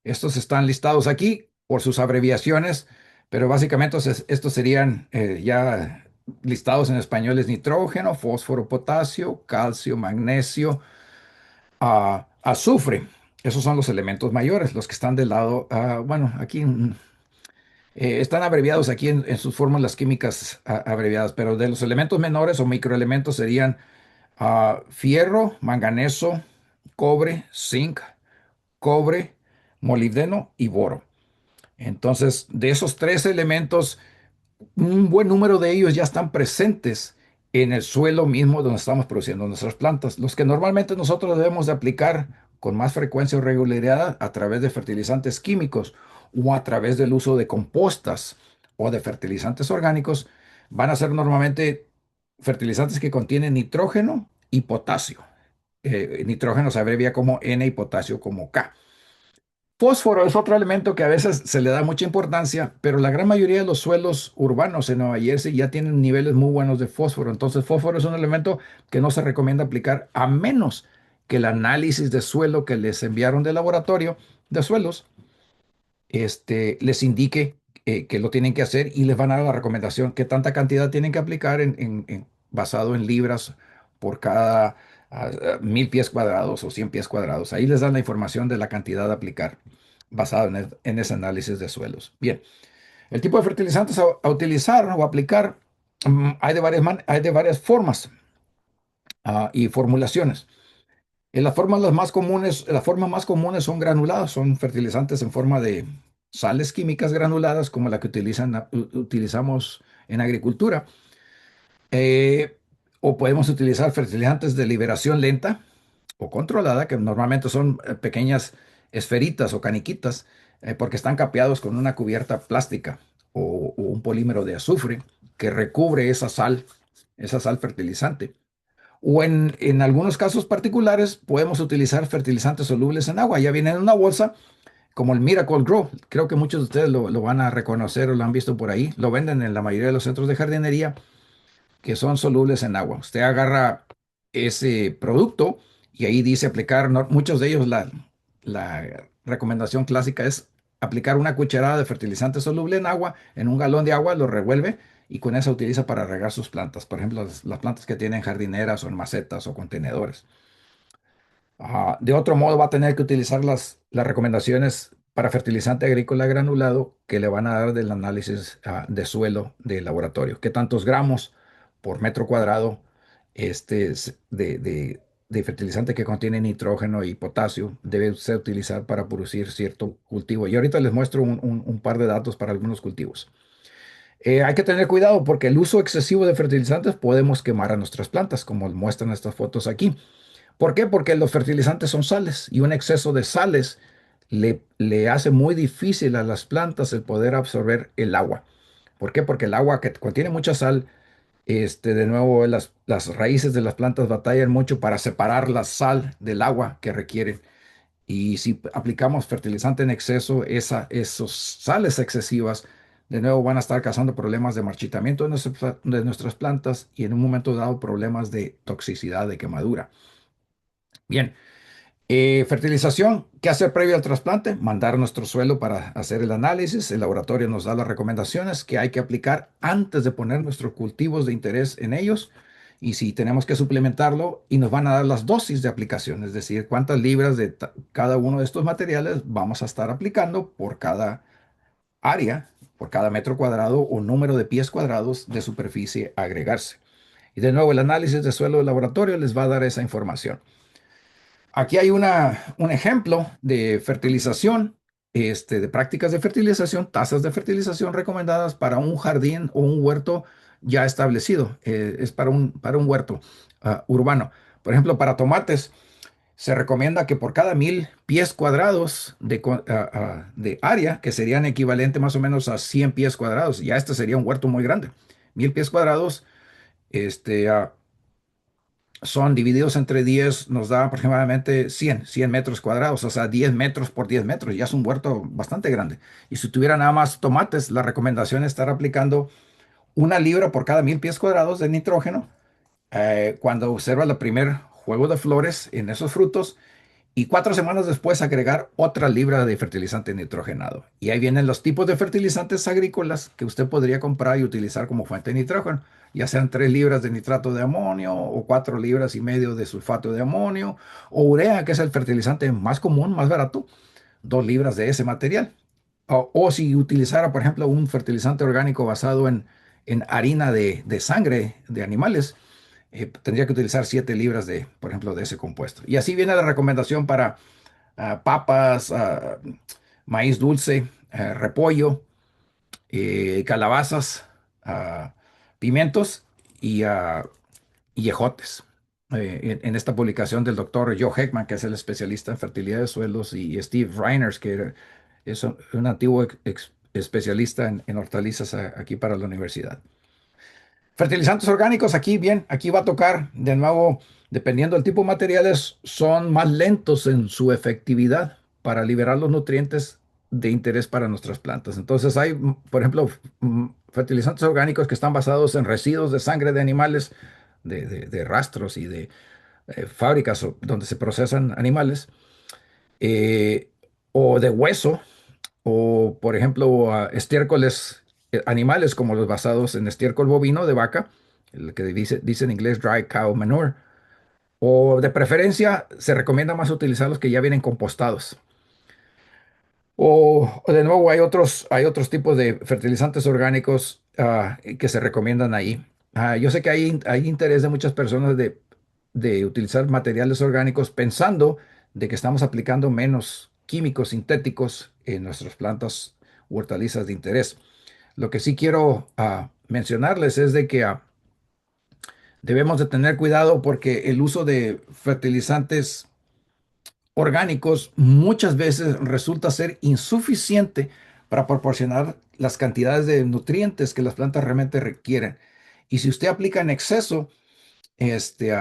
Estos están listados aquí por sus abreviaciones, pero básicamente estos serían ya listados en español: es nitrógeno, fósforo, potasio, calcio, magnesio, azufre. Esos son los elementos mayores, los que están del lado, bueno, aquí están abreviados aquí en sus fórmulas químicas abreviadas, pero de los elementos menores o microelementos serían fierro, manganeso, cobre, zinc, cobre, molibdeno y boro. Entonces, de esos tres elementos, un buen número de ellos ya están presentes en el suelo mismo donde estamos produciendo nuestras plantas. Los que normalmente nosotros debemos de aplicar con más frecuencia o regularidad a través de fertilizantes químicos o a través del uso de compostas o de fertilizantes orgánicos van a ser normalmente fertilizantes que contienen nitrógeno y potasio. Nitrógeno se abrevia como N y potasio como K. Fósforo es otro elemento que a veces se le da mucha importancia, pero la gran mayoría de los suelos urbanos en Nueva Jersey ya tienen niveles muy buenos de fósforo. Entonces, fósforo es un elemento que no se recomienda aplicar a menos que el análisis de suelo que les enviaron del laboratorio de suelos les indique que lo tienen que hacer y les van a dar la recomendación qué tanta cantidad tienen que aplicar basado en libras por cada 1000 pies cuadrados o 100 pies cuadrados. Ahí les dan la información de la cantidad a aplicar basado en ese análisis de suelos. Bien, el tipo de fertilizantes a utilizar o aplicar, hay de varias formas y formulaciones. Las formas más comunes son granulados, son fertilizantes en forma de sales químicas granuladas, como la que utilizamos en agricultura. Eh, o podemos utilizar fertilizantes de liberación lenta o controlada, que normalmente son pequeñas esferitas o caniquitas, porque están capeados con una cubierta plástica o un polímero de azufre que recubre esa sal fertilizante. O en algunos casos particulares podemos utilizar fertilizantes solubles en agua. Ya vienen en una bolsa, como el Miracle Grow. Creo que muchos de ustedes lo van a reconocer o lo han visto por ahí. Lo venden en la mayoría de los centros de jardinería, que son solubles en agua. Usted agarra ese producto y ahí dice aplicar, muchos de ellos la recomendación clásica es aplicar una cucharada de fertilizante soluble en agua, en un galón de agua, lo revuelve y con eso utiliza para regar sus plantas. Por ejemplo, las plantas que tienen jardineras o en macetas o contenedores. De otro modo, va a tener que utilizar las recomendaciones para fertilizante agrícola granulado que le van a dar del análisis de suelo de laboratorio. ¿Qué tantos gramos por metro cuadrado de fertilizante que contiene nitrógeno y potasio debe usted utilizar para producir cierto cultivo? Y ahorita les muestro un par de datos para algunos cultivos. Hay que tener cuidado porque el uso excesivo de fertilizantes podemos quemar a nuestras plantas, como muestran estas fotos aquí. ¿Por qué? Porque los fertilizantes son sales y un exceso de sales le hace muy difícil a las plantas el poder absorber el agua. ¿Por qué? Porque el agua que contiene mucha sal, de nuevo, las raíces de las plantas batallan mucho para separar la sal del agua que requieren. Y si aplicamos fertilizante en exceso, esos sales excesivas, de nuevo van a estar causando problemas de marchitamiento de nuestras plantas y en un momento dado problemas de toxicidad, de quemadura. Bien. Fertilización, ¿qué hacer previo al trasplante? Mandar nuestro suelo para hacer el análisis. El laboratorio nos da las recomendaciones que hay que aplicar antes de poner nuestros cultivos de interés en ellos. Y si tenemos que suplementarlo, y nos van a dar las dosis de aplicación, es decir, cuántas libras de cada uno de estos materiales vamos a estar aplicando por cada área, por cada metro cuadrado o número de pies cuadrados de superficie a agregarse. Y de nuevo, el análisis de suelo del laboratorio les va a dar esa información. Aquí hay un ejemplo de fertilización, de prácticas de fertilización, tasas de fertilización recomendadas para un jardín o un huerto ya establecido. Es para un huerto urbano. Por ejemplo, para tomates se recomienda que por cada 1000 pies cuadrados de área, que serían equivalente más o menos a 100 pies cuadrados, ya este sería un huerto muy grande. 1000 pies cuadrados, este, ah, son divididos entre 10, nos da aproximadamente 100 metros cuadrados, o sea, 10 metros por 10 metros, ya es un huerto bastante grande. Y si tuviera nada más tomates, la recomendación es estar aplicando 1 libra por cada 1000 pies cuadrados de nitrógeno cuando observa el primer juego de flores en esos frutos y 4 semanas después agregar otra libra de fertilizante nitrogenado. Y ahí vienen los tipos de fertilizantes agrícolas que usted podría comprar y utilizar como fuente de nitrógeno, ya sean 3 libras de nitrato de amonio o 4,5 libras de sulfato de amonio o urea, que es el fertilizante más común, más barato, 2 libras de ese material. O si utilizara, por ejemplo, un fertilizante orgánico basado en harina de sangre de animales, tendría que utilizar 7 libras por ejemplo, de ese compuesto. Y así viene la recomendación para papas, maíz dulce, repollo, calabazas, ah, pimientos y, y ejotes. En esta publicación del doctor Joe Heckman, que es el especialista en fertilidad de suelos, y Steve Reiners, es un antiguo especialista en hortalizas aquí para la universidad. Fertilizantes orgánicos, aquí bien, aquí va a tocar de nuevo, dependiendo del tipo de materiales, son más lentos en su efectividad para liberar los nutrientes de interés para nuestras plantas. Entonces hay, por ejemplo, fertilizantes orgánicos que están basados en residuos de sangre de animales, de rastros y de fábricas donde se procesan animales, eh, o de hueso o por ejemplo, estiércoles animales como los basados en estiércol bovino de vaca, el que dice en inglés dry cow manure, o de preferencia se recomienda más utilizar los que ya vienen compostados. O de nuevo hay otros tipos de fertilizantes orgánicos que se recomiendan ahí. Yo sé que hay interés de muchas personas de utilizar materiales orgánicos pensando de que estamos aplicando menos químicos sintéticos en nuestras plantas u hortalizas de interés. Lo que sí quiero mencionarles es de que debemos de tener cuidado porque el uso de fertilizantes orgánicos muchas veces resulta ser insuficiente para proporcionar las cantidades de nutrientes que las plantas realmente requieren. Y si usted aplica en exceso, este,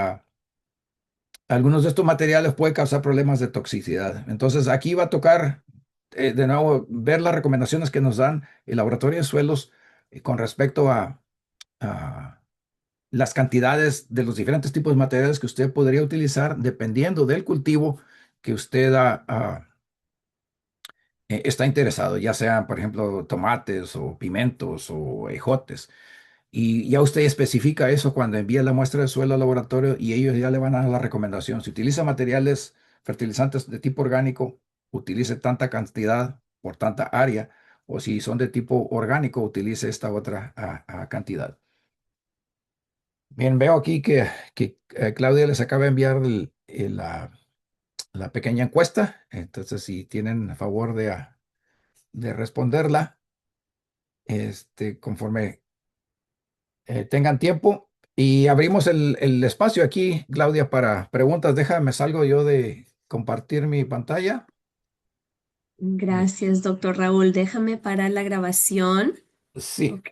algunos de estos materiales pueden causar problemas de toxicidad. Entonces, aquí va a tocar, de nuevo, ver las recomendaciones que nos dan el laboratorio de suelos con respecto a las cantidades de los diferentes tipos de materiales que usted podría utilizar dependiendo del cultivo que usted está interesado, ya sean, por ejemplo, tomates o pimientos o ejotes. Y ya usted especifica eso cuando envía la muestra de suelo al laboratorio y ellos ya le van a dar la recomendación. Si utiliza materiales fertilizantes de tipo orgánico, utilice tanta cantidad por tanta área, o si son de tipo orgánico, utilice esta otra cantidad. Bien, veo aquí que Claudia les acaba de enviar la pequeña encuesta, entonces si tienen a favor de responderla, conforme tengan tiempo. Y abrimos el espacio aquí, Claudia, para preguntas. Déjame, salgo yo de compartir mi pantalla. Eh, Gracias, doctor Raúl. Déjame parar la grabación. sí, Ok.